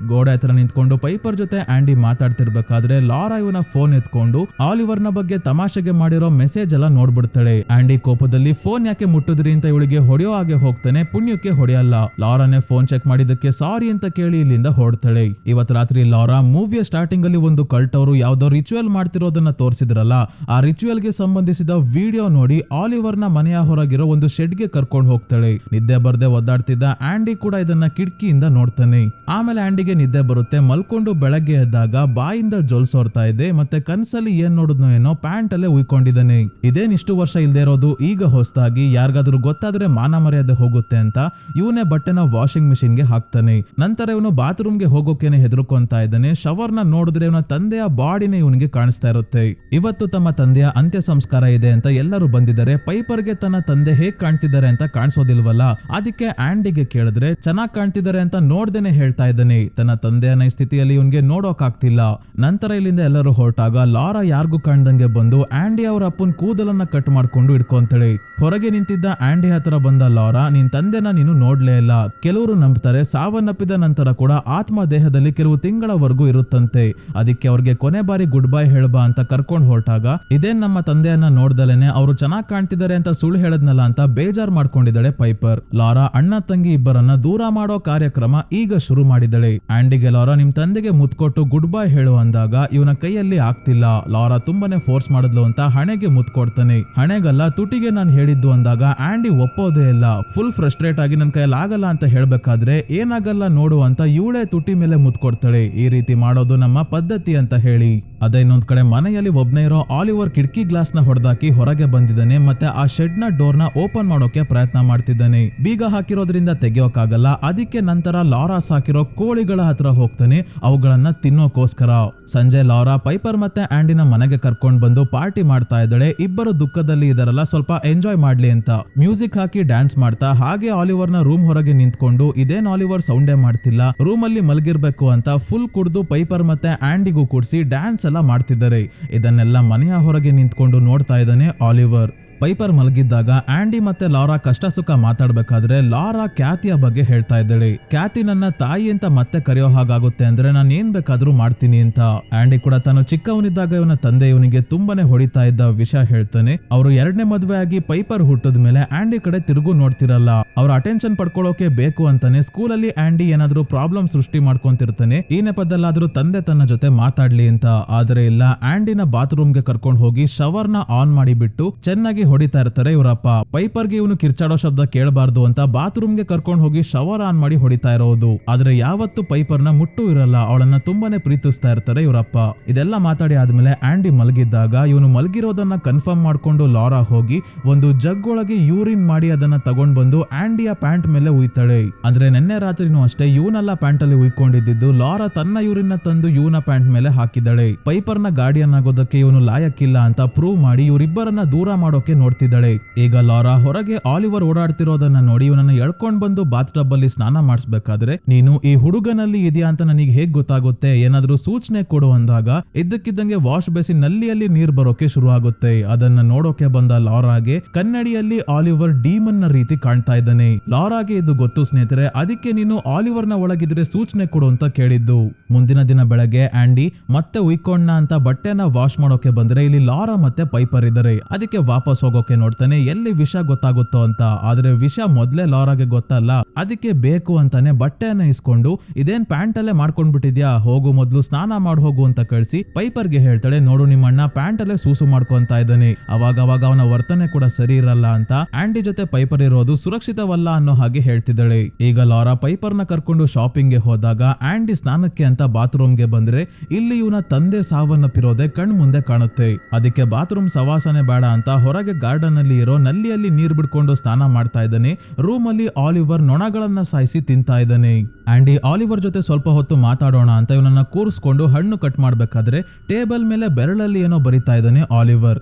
ಗೋಡೆ ಹತ್ರ ನಿಂತ್ಕೊಂಡು ಪೈಪರ್ ಜೊತೆ ಆಂಡಿ ಮಾತಾಡ್ತಿರ್ಬೇಕಾದ್ರೆ ಲಾರಾ ಇವನ ಫೋನ್ ಎತ್ಕೊಂಡು ಆಲಿವರ್ ನ ಬಗ್ಗೆ ತಮಾಷೆಗೆ ಮಾಡಿರೋ ಮೆಸೇಜ್ ಎಲ್ಲ ನೋಡ್ಬಿಡ್ತಾಳೆ. ಆಂಡಿ ಕೋಪದಲ್ಲಿ ಫೋನ್ ಯಾಕೆ ಮುಟ್ಟಿದ್ರಿ ಅಂತ ಇವಳಿಗೆ ಹೊಡೆಯೋ ಹಾಗೆ ಹೋಗ್ತಾನೆ, ಪುಣ್ಯಕ್ಕೆ ಹೊಡೆಯಲ್ಲ. ಲಾರಾನೇ ಫೋನ್ ಚೆಕ್ ಮಾಡಿದಕ್ಕೆ ಸಾರಿ ಅಂತ ಕೇಳಿ ಇಲ್ಲಿಂದ ಹೊರಡ್ತಾಳೆ. ಇವತ್ ರಾತ್ರಿ ಲಾರಾ ಮೂವಿಯ ಸ್ಟಾರ್ಟಿಂಗ್ ಅಲ್ಲಿ ಒಂದು ಕಲ್ಟ್ ಅವರು ಯಾವ್ದೋ ರಿಚುವಲ್ ಮಾಡ್ತಿರೋದನ್ನ ತೋರಿಸಿದ್ರಲ್ಲ, ಆ ರಿಚುವಲ್ ಗೆ ಸಂಬಂಧಿಸಿದ ವಿಡಿಯೋ ನೋಡಿ ಆಲಿವರ್ ನ ಮನೆಯ ಹೊರಗಿರೋ ಒಂದು ಶೆಡ್ ಗೆ ಕರ್ಕೊಂಡು ಹೋಗ್ತಾಳೆ. ನಿದ್ದೆ ಬರ್ದೆ ಒದ್ದಾಡ್ತಿದ್ದ ಆಂಡಿ ಕೂಡ ಇದನ್ನ ಕಿಟಕಿಯಿಂದ ನೋಡ್ತಾನೆ. ಆಮೇಲೆ ಆಂಡಿಗೆ ನಿದ್ದೆ ಬರುತ್ತೆ. ಮಲ್ಕೊಂಡು ಬೆಳಗ್ಗೆ ಎದ್ದಾಗ ಬಾಯಿಂದ ಜೊಲ್ಸೋರ್ತಾ ಇದೆ, ಮತ್ತೆ ಕನ್ಸಲ್ಲಿ ಏನ್ ನೋಡಿದ್ನೋ ಏನೋ ಪ್ಯಾಂಟ್ ಅಲ್ಲೇ ಉಯ್ಕೊಂಡಿದ್ದಾನೆ. ಇದೇನ್ ಇಷ್ಟು ವರ್ಷ ಇಲ್ದೇ ಇರೋದು, ಈಗ ಹೊಸದಾಗಿ ಯಾರಿಗಾದ್ರೂ ಗೊತ್ತಾದ್ರೆ ಮಾನ ಮರ್ಯಾದೆ ಹೋಗುತ್ತೆ ಅಂತ ಇವನೇ ಬಟ್ಟೆನ ವಾಷಿಂಗ್ ಮಿಷಿನ್ ಗೆ ಹಾಕ್ತಾನೆ. ನಂತರ ಇವನು ಬಾತ್ರೂಮ್ ಗೆ ಹೋಗೋಕೆನೆ ಹೆದರ್ಕೊಂತಾ ಇದ್ದಾನೆ. ಶವರ್ ನ ನೋಡಿದ್ರೆ ಇವನ ತಂದೆಯ ಬಾಡಿನೇ ಇವನಿಗೆ ಕಾಣಿಸ್ತಾ ಇರುತ್ತೆ. ಇವತ್ತು ತಮ್ಮ ತಂದೆಯ ಅಂತ್ಯ ಸಂಸ್ಕಾರ ಇದೆ ಅಂತ ಎಲ್ಲರೂ ಬಂದಿದ್ದಾರೆ. ಪೈಪರ್ಗೆ ತನ್ನ ತಂದೆ ಹೇಗ್ ಕಾಣ್ತಿದ್ದಾರೆ ಅಂತ ಕಾಣಿಸೋದಿಲ್ವಲ್ಲ, ಅದಕ್ಕೆ ಆಂಡಿಗೆ ಕೇಳಿದ್ರೆ ಚೆನ್ನಾಗ್ ಕಾಣ್ತಿದ್ದಾರೆ ಅಂತ ನೋಡ್ದೇನೆ ಹೇಳ್ತಾ ಇದ್ದಾನೆ. ತನ್ನ ತಂದೆಯ ಸ್ಥಿತಿಯಲ್ಲಿ ಇವನ್ಗೆ ನೋಡೋಕ್ ಆಗ್ತಿಲ್ಲ. ನಂತರ ಇಲ್ಲಿಂದ ಎಲ್ಲರೂ ಹೊರಟಾಗ ಲಾರಾ ಯಾರಿಗೂ ಕಾಣ್ದಂಗೆ ಬಂದು ಆಂಡಿ ಅವರ ಅಪ್ಪನ್ ಕೂದಲನ್ನ ಕಟ್ ಮಾಡ್ಕೊಂಡು ಇಟ್ಕೊಂತಾಳೆ. ಹೊರಗೆ ನಿಂತಿದ್ದ ಆಂಡಿ ಹತ್ರ ಬಂದ ಲಾರಾ, ನಿನ್ ತಂದೆನ ನೀನು ನೋಡ್ಲೇ ಇಲ್ಲ. ಕೆಲವರು ನಂಬ್ತಾರೆ ಸಾವನ್ನಪ್ಪಿದ ನಂತರ ಕೂಡ ಆತ್ಮ ದೇಹದಲ್ಲಿ ಕೆಲವು ತಿಂಗಳವರೆಗೂ ಇರುತ್ತಂತೆ, ಅದಕ್ಕೆ ಅವ್ರಿಗೆ ಕೊನೆ ಬಾರಿ ಗುಡ್ ಬೈ ಹೇಳ್ಬಾ ಅಂತ ಕರ್ಕೊಂಡ್ ಹೊರಟಾಗ ಇದೇನ್ ನಮ್ಮ ತಂದೆಯನ್ನ ನೋಡ್ದಲೇನೆ ಅವರು ಚೆನ್ನಾಗ್ ಕಾಣ್ತಿದ್ದಾರೆ ಅಂತ ಸುಳ್ಳು ಹೇಳದ್ನಲ್ಲ ಅಂತ ಬೇಜಾರ್ ಮಾಡ್ಕೊಂಡಿದ್ದಾಳೆ ಪೈಪರ್. ಲಾರಾ ಅಣ್ಣ ತಂಗಿ ಇಬ್ಬರನ್ನ ದೂರ ಮಾಡೋ ಕಾರ್ಯಕ್ರಮ ಈಗ ಶುರು ಮಾಡಿದಳೆ. ಆಂಡಿಗೆ ಲಾರಾ ನಿಮ್ ತಂದೆಗೆ ಮುತ್ಕೊಟ್ಟು ಗುಡ್ ಬೈ ಹೇಳು ಅಂದಾಗ ಇವನ ಕೈಯಲ್ಲಿ ಆಗ್ತಿಲ್ಲ. ಲಾರಾ ತುಂಬಾನೇ ಫೋರ್ಸ್ ಮಾಡಿದ್ಲು ಅಂತ ಹಣೆಗೆ ಮುತ್ಕೊಡ್ತಾನೆ. ಹಣೆಗಲ್ಲ ತುಟಿಗೆ ನಾನು ಹೇಳಿದ್ದು ಅಂದಾಗ ಆಂಡಿ ಒಪ್ಪೋದೇ ಇಲ್ಲ. ಫುಲ್ ಫ್ರಸ್ಟ್ರೇಟ್ ಆಗಿ ನನ್ ಕೈಯಲ್ಲಿ ಆಗಲ್ಲ ಅಂತ ಹೇಳ್ಬೇಕಾದ್ರೆ ಏನಾಗಲ್ಲ ನೋಡು ಅಂತ ಇವಳೇ ತುಟಿ ಮೇಲೆ ಮುತ್ಕೊಡ್ತಾಳೆ. ಈ ರೀತಿ ಮಾಡೋದು ನಮ್ಮ ಪದ್ಧತಿ ಅಂತ ಹೇಳಿ. ಅದೇ ಇನ್ನೊಂದ್ ಕಡೆ ಮನೆಯಲ್ಲಿ ಒಬ್ನೇ ಇರೋ ಆಲಿವರ್ ಕಿಟಕಿ ಗ್ಲಾಸ್ ನ ಹೊಡೆದಾಕಿ ಹೊರಗೆ ಬಂದಿದ್ದಾನೆ. ಮತ್ತೆ ಆ ಶೆಡ್ ನ ಡೋರ್ ನ ಓಪನ್ ಮಾಡೋಕೆ ಪ್ರಯತ್ನ ಮಾಡ್ತಿದ್ದಾನೆ. ಬೀಗ ಹಾಕಿರೋದ್ರಿಂದ ತೆಗೆಯೋಕಾಗಲ್ಲ. ಅದಕ್ಕೆ ನಂತರ ಲಾರಾ ಸಾಕಿರೋ ಕೋಳಿಗಳ ಹತ್ರ ಹೋಗ್ತಾನೆ, ಅವುಗಳನ್ನ ತಿನ್ನೋಕೋಸ್ಕರ. ಸಂಜೆ ಲಾರಾ ಪೈಪರ್ ಮತ್ತೆ ಆಂಡಿನ ಮನೆಗೆ ಕರ್ಕೊಂಡ್ ಬಂದು ಪಾರ್ಟಿ ಮಾಡ್ತಾ ಇದ್ದಾಳೆ. ಇಬ್ಬರು ದುಃಖದಲ್ಲಿ ಇದರಲ್ಲ, ಸ್ವಲ್ಪ ಎಂಜಾಯ್ ಮಾಡ್ಲಿ ಅಂತ ಮ್ಯೂಸಿಕ್ ಹಾಕಿ ಡ್ಯಾನ್ಸ್ ಮಾಡ್ತಾ ಹಾಗೆ ಆಲಿವರ್ ನ ರೂಮ್ ಹೊರಗೆ ನಿಂತ್ಕೊಂಡು ಇದೇನ್ ಆಲಿವರ್ ಸೌಂಡೇ ಮಾಡ್ತಿಲ್ಲ, ರೂಮ್ ಅಲ್ಲಿ ಮಲಗಿರ್ಬೇಕು ಅಂತ ಫುಲ್ ಕುಡ್ದು ಪೈಪರ್ ಮತ್ತೆ ಆಂಡಿಗೂ ಕೂಡಿಸಿ ಡ್ಯಾನ್ಸ್ ಎಲ್ಲ ಮಾಡ್ತಿದ್ದಾರೆ. ಇದನ್ನೆಲ್ಲ ಮನೆಯ ಹೊರಗೆ ನಿಂತ್ಕೊಂಡು ನೋಡ್ತಾ ಇದ್ದಾನೆ ಆಲಿವರ್. ಪೈಪರ್ ಮಲಗಿದ್ದಾಗ ಆಂಡಿ ಮತ್ತೆ ಲಾರಾ ಕಷ್ಟ ಸುಖ ಮಾತಾಡ್ಬೇಕಾದ್ರೆ ಲಾರಾ ಕ್ಯಾತಿಯ ಬಗ್ಗೆ ಹೇಳ್ತಾ ಇದ್ದಾಳೆ. ಕ್ಯಾತಿ ನನ್ನ ತಾಯಿ ಅಂತ ಮತ್ತೆ ಕರೆಯೋ ಹಾಗಾಗುತ್ತೆ ಅಂದ್ರೆ ನಾನು ಏನ್ ಬೇಕಾದ್ರೂ ಮಾಡ್ತೀನಿ ಅಂತ. ಆಂಡಿ ಕೂಡ ತಾನು ಚಿಕ್ಕವನಿದ್ದಾಗ ಇವನ ತಂದೆ ಇವನಿಗೆ ತುಂಬಾನೇ ಹೊಡಿತಾ ಇದ್ದ ವಿಷಯ ಹೇಳ್ತಾನೆ. ಅವರು 2ನೇ ಮದುವೆ ಆಗಿ ಪೈಪರ್ ಹುಟ್ಟಿದ ಮೇಲೆ ಆಂಡಿ ಕಡೆ ತಿರುಗು ನೋಡ್ತಿರಲ್ಲ. ಅವ್ರ ಅಟೆನ್ಷನ್ ಪಡ್ಕೊಳ್ಳೋಕೆ ಬೇಕು ಅಂತಾನೆ ಸ್ಕೂಲಲ್ಲಿ ಆಂಡಿ ಏನಾದ್ರೂ ಪ್ರಾಬ್ಲಮ್ ಸೃಷ್ಟಿ ಮಾಡ್ಕೊಂತಿರ್ತಾನೆ. ಈ ನೆಪದಲ್ಲಾದ್ರೂ ತಂದೆ ತನ್ನ ಜೊತೆ ಮಾತಾಡ್ಲಿ ಅಂತ. ಆದ್ರೆ ಇಲ್ಲ, ಆಂಡಿನ ಬಾತ್ರೂಮ್ಗೆ ಕರ್ಕೊಂಡು ಹೋಗಿ ಶವರ್ ನ ಆನ್ ಮಾಡಿ ಬಿಟ್ಟು ಚೆನ್ನಾಗಿ ಹೊಡಿತಾ ಇರ್ತಾರೆ ಇವರಪ್ಪ. ಪೈಪರ್ಗೆ ಇವನು ಕಿರ್ಚಾಡೋ ಶಬ್ದ ಕೇಳಬಾರ್ದು ಅಂತ ಬಾತ್ರೂಮ್ಗೆ ಕರ್ಕೊಂಡು ಹೋಗಿ ಶವರ್ ಆನ್ ಮಾಡಿ ಹೊಡಿತಾ ಇರೋದು. ಆದ್ರೆ ಯಾವತ್ತು ಪೈಪರ್ನ ಮುಟ್ಟು ಇರಲ್ಲ, ಅವಳನ್ನ ತುಂಬಾನೇ ಪ್ರೀತಿಸ್ತಾ ಇರ್ತಾರೆ ಇವರಪ್ಪ. ಇದೆಲ್ಲ ಮಾತಾಡಿ ಆದ್ಮೇಲೆ ಆಂಡಿ ಮಲಗಿದ್ದಾಗ ಇವನು ಮಲಗಿರೋದನ್ನ ಕನ್ಫರ್ಮ್ ಮಾಡ್ಕೊಂಡು ಲಾರಾ ಹೋಗಿ ಒಂದು ಜಗ್ ಒಳಗೆ ಯೂರಿನ್ ಮಾಡಿ ಅದನ್ನ ತಗೊಂಡ್ ಬಂದು ಆಂಡಿಯ ಪ್ಯಾಂಟ್ ಮೇಲೆ ಉಯ್ತಾಳೆ. ಅಂದ್ರೆ ನಿನ್ನೆ ರಾತ್ರಿನೂ ಅಷ್ಟೇ ಇವನೆಲ್ಲ ಪ್ಯಾಂಟ್ ಅಲ್ಲಿ ಉಯ್ಕೊಂಡಿದ್ದು ಲಾರಾ ತನ್ನ ಯೂರಿನ್ ತಂದು ಇವನ ಪ್ಯಾಂಟ್ ಮೇಲೆ ಹಾಕಿದ್ದಾಳೆ. ಪೈಪರ್ನ ಗಾರ್ಡಿಯನ್ ಆಗೋದಕ್ಕೆ ಇವನು ಲಾಯಕ್ಕಿಲ್ಲ ಅಂತ ಪ್ರೂವ್ ಮಾಡಿ ಇವರಿಬ್ಬರನ್ನ ದೂರ ಮಾಡೋಕೆ ನೋಡ್ತಿದ್ದಾಳೆ. ಈಗ ಲಾರಾ ಹೊರಗೆ ಆಲಿವರ್ ಓಡಾಡ್ತಿರೋದನ್ನ ನೋಡಿ ಇವನನ್ನ ಎಳ್ಕೊಂಡ್ ಬಂದು ಬಾತ್ ಟಬ್ ಅಲ್ಲಿ ಸ್ನಾನ ಮಾಡಿಸ್ಬೇಕಾದ್ರೆ ನೀನು ಈ ಹುಡುಗನಲ್ಲಿ ಇದೆಯಾ ಅಂತ ನನಗೆ ಹೇಗ್ ಗೊತ್ತಾಗುತ್ತೆ, ಏನಾದ್ರೂ ಸೂಚನೆ ಕೊಡು ಅಂದಾಗ ಇದ್ದಕ್ಕಿದ್ದಂಗೆ ವಾಶ್ ಬೇಸಿನ್ ನಲ್ಲಿಯಲ್ಲಿ ನೀರ್ ಬರೋಕೆ ಶುರು ಆಗುತ್ತೆ. ಅದನ್ನ ನೋಡೋಕೆ ಬಂದ ಲಾರಾಗೆ ಕನ್ನಡಿಯಲ್ಲಿ ಆಲಿವರ್ ಡೀಮನ್ ನ ರೀತಿ ಕಾಣ್ತಾ ಇದ್ದಾನೆ. ಲಾರಾಗೆ ಇದು ಗೊತ್ತು ಸ್ನೇಹಿತರೆ, ಅದಕ್ಕೆ ನೀನು ಆಲಿವರ್ ನ ಒಳಗಿದ್ರೆ ಸೂಚನೆ ಕೊಡು ಅಂತ ಕೇಳಿದ್ದು. ಮುಂದಿನ ದಿನ ಬೆಳಗ್ಗೆ ಆಂಡಿ ಮತ್ತೆ ಉಯ್ಕೊಂಡ ಅಂತ ಬಟ್ಟೆನ ವಾಶ್ ಮಾಡೋಕೆ ಬಂದ್ರೆ ಇಲ್ಲಿ ಲಾರಾ ಮತ್ತೆ ಪೈಪರ್ ಇದ್ದಾರೆ. ಅದಕ್ಕೆ ವಾಪಸ್ ಹೋಗೋಕೆ ನೋಡ್ತಾನೆ, ಎಲ್ಲಿ ವಿಷ ಗೊತ್ತಾಗುತ್ತೋ ಅಂತ. ಆದ್ರೆ ವಿಷ ಮೊದ್ಲೇ ಲಾರಾಗೆ ಗೊತ್ತಲ್ಲ, ಅದಕ್ಕೆ ಬೇಕು ಅಂತಾನೆ ಬಟ್ಟೆಯನ್ನ ಇಸ್ಕೊಂಡು ಇದೇನ್ ಪ್ಯಾಂಟ್ ಅಲ್ಲೇ ಮಾಡ್ಕೊಂಡ್ಬಿಟ್ಟಿದ್ಯಾ, ಹೋಗು ಮೊದ್ಲು ಸ್ನಾನ ಮಾಡಿ ಹೋಗು ಅಂತ ಕಳಿಸಿ ಪೈಪರ್ಗೆ ಹೇಳ್ತಾಳೆ, ನೋಡು ನಿಮ್ಮಣ್ಣ ಪ್ಯಾಂಟ್ ಅಲ್ಲೇ ಸೂಸು ಮಾಡ್ಕೊಂತ ಇದ್ದಾನೆ, ಅವಾಗ ಅವನ ವರ್ತನೆ ಕೂಡ ಸರಿ ಇರಲ್ಲ ಅಂತ ಆಂಡಿ ಜೊತೆ ಪೈಪರ್ ಇರೋದು ಸುರಕ್ಷಿತವಲ್ಲ ಅನ್ನೋ ಹಾಗೆ ಹೇಳ್ತಿದ್ದಾಳೆ. ಈಗ ಲಾರಾ ಪೈಪರ್ನ ಕರ್ಕೊಂಡು ಶಾಪಿಂಗ್ಗೆ ಹೋದಾಗ ಆಂಡಿ ಸ್ನಾನಕ್ಕೆ ಅಂತ ಬಾತ್ರೂಮ್ಗೆ ಬಂದ್ರೆ ಇಲ್ಲಿ ಇವನ ತಂದೆ ಸಾವನ್ನಪ್ಪಿರೋದೆ ಕಣ್ ಮುಂದೆ ಕಾಣುತ್ತೆ. ಅದಕ್ಕೆ ಬಾತ್ರೂಮ್ ಸವಾಸನೆ ಬೇಡ ಅಂತ ಹೊರಗೆ ಗಾರ್ಡನ್ ಅಲ್ಲಿ ಇರೋ ನಲ್ಲಿಯಲ್ಲಿ ನೀರ್ ಬಿಡ್ಕೊಂಡು ಸ್ನಾನ ಮಾಡ್ತಾ ಇದ್ದಾನೆ. ರೂಮ್ ಅಲ್ಲಿ ಆಲಿವರ್ ನೊಣಗಳನ್ನ ಸಾಯಿಸಿ ತಿಂತಾ ಇದ್ದಾನೆ. ಆಂಡಿ ಆಲಿವರ್ ಜೊತೆ ಸ್ವಲ್ಪ ಹೊತ್ತು ಮಾತಾಡೋಣ ಅಂತ ಇವನನ್ನ ಕೂರಿಸ್ಕೊಂಡು ಹಣ್ಣು ಕಟ್ ಮಾಡ್ಬೇಕಾದ್ರೆ ಟೇಬಲ್ ಮೇಲೆ ಬೆರಳಲ್ಲಿ ಏನೋ ಬರಿತಾ ಇದ್ದಾನೆ ಆಲಿವರ್.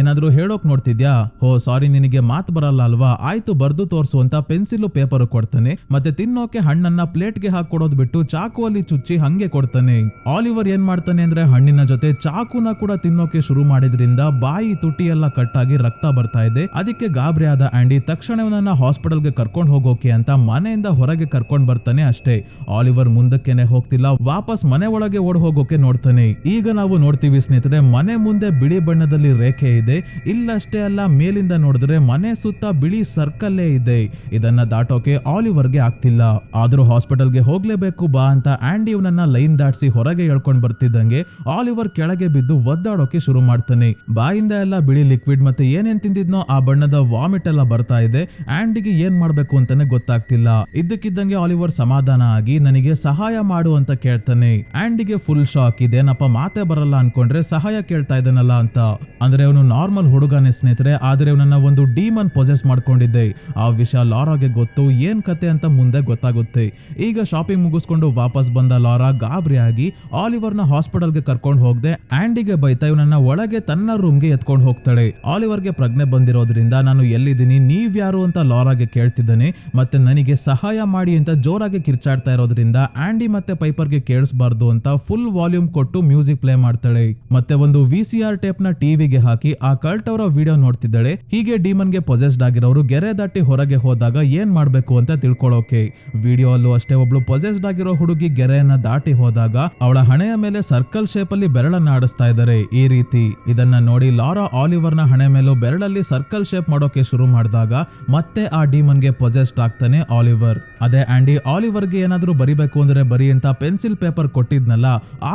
ಏನಾದ್ರೂ ಹೇಳೋಕ್ ನೋಡ್ತಿದ್ಯಾ? ಹೋ ಸಾರಿ, ನಿನಗೆ ಮಾತು ಬರಲ್ಲ ಅಲ್ವಾ, ಆಯ್ತು ಬರ್ದು ತೋರ್ಸು ಅಂತ ಪೆನ್ಸಿಲ್ ಪೇಪರ್ ಕೊಡ್ತಾನೆ. ಮತ್ತೆ ತಿನ್ನೋಕೆ ಹಣ್ಣನ್ನ ಪ್ಲೇಟ್ಗೆ ಹಾಕೊಡೋದ್ ಬಿಟ್ಟು ಚಾಕುವಲ್ಲಿ ಚುಚ್ಚಿ ಹಂಗೆ ಕೊಡ್ತಾನೆ. ಆಲಿವರ್ ಏನ್ ಮಾಡ್ತಾನೆ ಅಂದ್ರೆ ಹಣ್ಣಿನ ಜೊತೆ ಚಾಕುನ ಕೂಡ ತಿನ್ನೋಕೆ ಶುರು ಮಾಡಿದ್ರಿಂದ ಬಾಯಿ ತುಟಿ ಎಲ್ಲ ಕಟ್ಟಾಗಿ ರಕ್ತ ಬರ್ತಾ ಇದೆ. ಅದಕ್ಕೆ ಗಾಬರಿ ಆದ ಆಂಡಿ ತಕ್ಷಣ ಇವನನ್ನ ಹಾಸ್ಪಿಟಲ್ಗೆ ಕರ್ಕೊಂಡು ಹೋಗೋಕೆ ಅಂತ ಮನೆಯಿಂದ ಹೊರಗೆ ಕರ್ಕೊಂಡ್ ಬರ್ತಾನೆ. ಅಷ್ಟೇ, ಆಲಿವರ್ ಮುಂದಕ್ಕೆನೆ ಹೋಗ್ತಿಲ್ಲ, ವಾಪಸ್ ಮನೆ ಒಳಗೆ ಓಡ್ ಹೋಗೋಕೆ ನೋಡ್ತಾನೆ. ಈಗ ನಾವು ನೋಡ್ತೀವಿ ಸ್ನೇಹಿತರೆ, ಮನೆ ಮುಂದೆ ಬಿಳಿ ಬಣ್ಣದಲ್ಲಿ ರೇಖೆ ಇದೆ. ಇಲ್ಲಷ್ಟೇ ಅಲ್ಲ, ಮೇಲಿಂದ ನೋಡಿದ್ರೆ ಮನೆ ಸುತ್ತ ಬಿಳಿ ಸರ್ಕಲ್ಲೇ ಇದೆ. ಇದನ್ನ ದಾಟೋಕೆ ಆಲಿವರ್ಗೆ ಆಗ್ತಿಲ್ಲ. ಆದ್ರೂ ಹಾಸ್ಪಿಟಲ್ಗೆ ಹೋಗ್ಲೇಬೇಕು ಬಾ ಅಂತ ಆಂಡಿ ಇವನನ್ನ ಲೈನ್ ದಾಟಿಸಿ ಹೊರಗೆ ಎಳ್ಕೊಂಡ್ ಬರ್ತಿದ್ದಂಗೆ ಆಲಿವರ್ ಕೆಳಗೆ ಬಿದ್ದು ಒದ್ದಾಡೋಕೆ ಶುರು ಮಾಡ್ತಾನೆ. ಬಾಯಿಂದ ಎಲ್ಲ ಬಿಳಿ ಲಿಕ್ವಿಡ್ ಮತ್ತೆ ಏನೇನ್ ತಿಂದಿದ್ನೋ ಆ ಬಣ್ಣದ ವಾಮಿಟ್ ಎಲ್ಲ ಬರ್ತಾ ಇದೆ. ಆಂಡಿಗೆ ಏನ್ ಮಾಡ್ಬೇಕು ಅಂತಾನೆ ಗೊತ್ತಾಗ್ತಿಲ್ಲ. ಇದ್ದಕ್ಕಿದ್ದಂಗೆ ಆಲಿವರ್ ಸಮಾಧಾನ ಆಗಿ ನನಗೆ ಸಹಾಯ ಮಾಡು ಅಂತ ಕೇಳ್ತಾನೆ. ಆಂಡಿಗೆ ಫುಲ್ ಶಾಕ್, ಇದೇನಪ್ಪ ಮಾತೆ ಬರಲ್ಲ ಅನ್ಕೊಂಡ್ರೆ ಸಹಾಯ ಕೇಳ್ತಾ ಇದ್ದಾನಲ್ಲ ಅಂತ. ಅಂದ್ರೆ ಅವನು ನಾರ್ಮಲ್ ಹುಡುಗನೇ ಸ್ನೇಹಿತರೆ, ಆದ್ರೆ ಇವನನ್ನ ಒಂದು ಡೀಮನ್ ಪೊಸೆಸ್ ಮಾಡ್ಕೊಂಡಿದ್ದೆ. ಆ ವಿಷಯ ಲಾರಾಗೆ ಗೊತ್ತು. ಏನ್ ಕತೆ ಅಂತ ಮುಂದೆ ಗೊತ್ತಾಗುತ್ತೆ. ಈಗ ಶಾಪಿಂಗ್ ಮುಗಿಸ್ಕೊಂಡು ವಾಪಸ್ ಬಂದ ಲಾರಾ ಗಾಬರಿ ಆಗಿ ಆಲಿವರ್ನ ಹಾಸ್ಪಿಟಲ್ಗೆ ಕರ್ಕೊಂಡು ಹೋಗದೆ ಆಂಡಿಗೆ ಬೈತಾ ಇವನನ್ನ ಒಳಗೆ ತನ್ನ ರೂಮ್ಗೆ ಎತ್ಕೊಂಡು ಹೋಗ್ತಾಳೆ. ಆಲಿವರ್ಗೆ ಪ್ರಜ್ಞೆ ಬಂದಿರೋದ್ರಿಂದ ನಾನು ಎಲ್ಲಿದ್ದೀನಿ, ನೀವ್ಯಾರು ಅಂತ ಲಾರಾಗೆ ಕೇಳ್ತಿದ್ದಾನೆ. ಮತ್ತೆ ನನಗೆ ಸಹಾಯ ಮಾಡಿ ಅಂತ ಜೋರಾಗಿ ಕಿರ್ಚಾಡ್ತಾ ಇರೋದ್ರಿಂದ ಆಂಡಿ ಮತ್ತೆ ಪೈಪರ್ಗೆ ಕೇಳಿಸಬಾರ್ದು ಅಂತ ಫುಲ್ ವಾಲ್ಯೂಮ್ ಕೊಟ್ಟು ಮ್ಯೂಸಿಕ್ ಪ್ಲೇ ಮಾಡ್ತಾಳೆ. ಮತ್ತೆ ಒಂದು VCR ಟೇಪ್ ನ ಟಿವಿಗೆ ಹಾಕಿ ಆ ಕಲ್ಟ್ ಅವರ ವಿಡಿಯೋ ನೋಡ್ತಿದ್ದಾಳೆ. ಹೀಗೆ ಡೀಮನ್ಗೆ ಪೊಸೆಸ್ಡ್ ಆಗಿರೋರು ಗೆರೆ ದಾಟಿ ಹೊರಗೆ ಹೋದಾಗ ಏನ್ ಮಾಡ್ಬೇಕು ಅಂತ ತಿಳ್ಕೊಳ್ಳೋಕೆ. ವಿಡಿಯೋ ಅಲ್ಲೂ ಅಷ್ಟೇ, ಒಬ್ಳು ಪೊಸೆಸ್ಡ್ ಆಗಿರೋ ಹುಡುಗಿ ಗೆರೆಯನ್ನ ದಾಟಿ ಹೋದಾಗ ಅವಳ ಹಣೆಯ ಮೇಲೆ ಸರ್ಕಲ್ ಶೇಪ್ ಅಲ್ಲಿ ಬೆರಳನ್ನ ಆಡಿಸ್ತಾ ಇದ್ದಾರೆ ಈ ರೀತಿ. ಇದನ್ನ ನೋಡಿ ಲಾರಾ ಆಲಿವರ್ನ ಹಣೆ ಮೇಲೂ ಬೆರಳಲ್ಲಿ ಸರ್ಕಲ್ ಶೇಪ್ ಮಾಡೋಕೆ ಶುರು ಮಾಡಿದಾಗ ಮತ್ತೆ ಆ ಡೀಮನ್ಗೆ ಪೊಸೆಸ್ಡ್ ಆಗ್ತಾನೆ ಆಲಿವರ್. ಅದೇ ಆಂಡಿ ಆಲಿವರ್ಗೆ ಏನಾದ್ರೂ ಬರಿಬೇಕು ಅಂದ್ರೆ ಬರಿ ಅಂತ ಪೆನ್ಸಿಲ್ ಪೇಪರ್ ಕೊಟ್ಟಿದ್ನಲ್ಲ,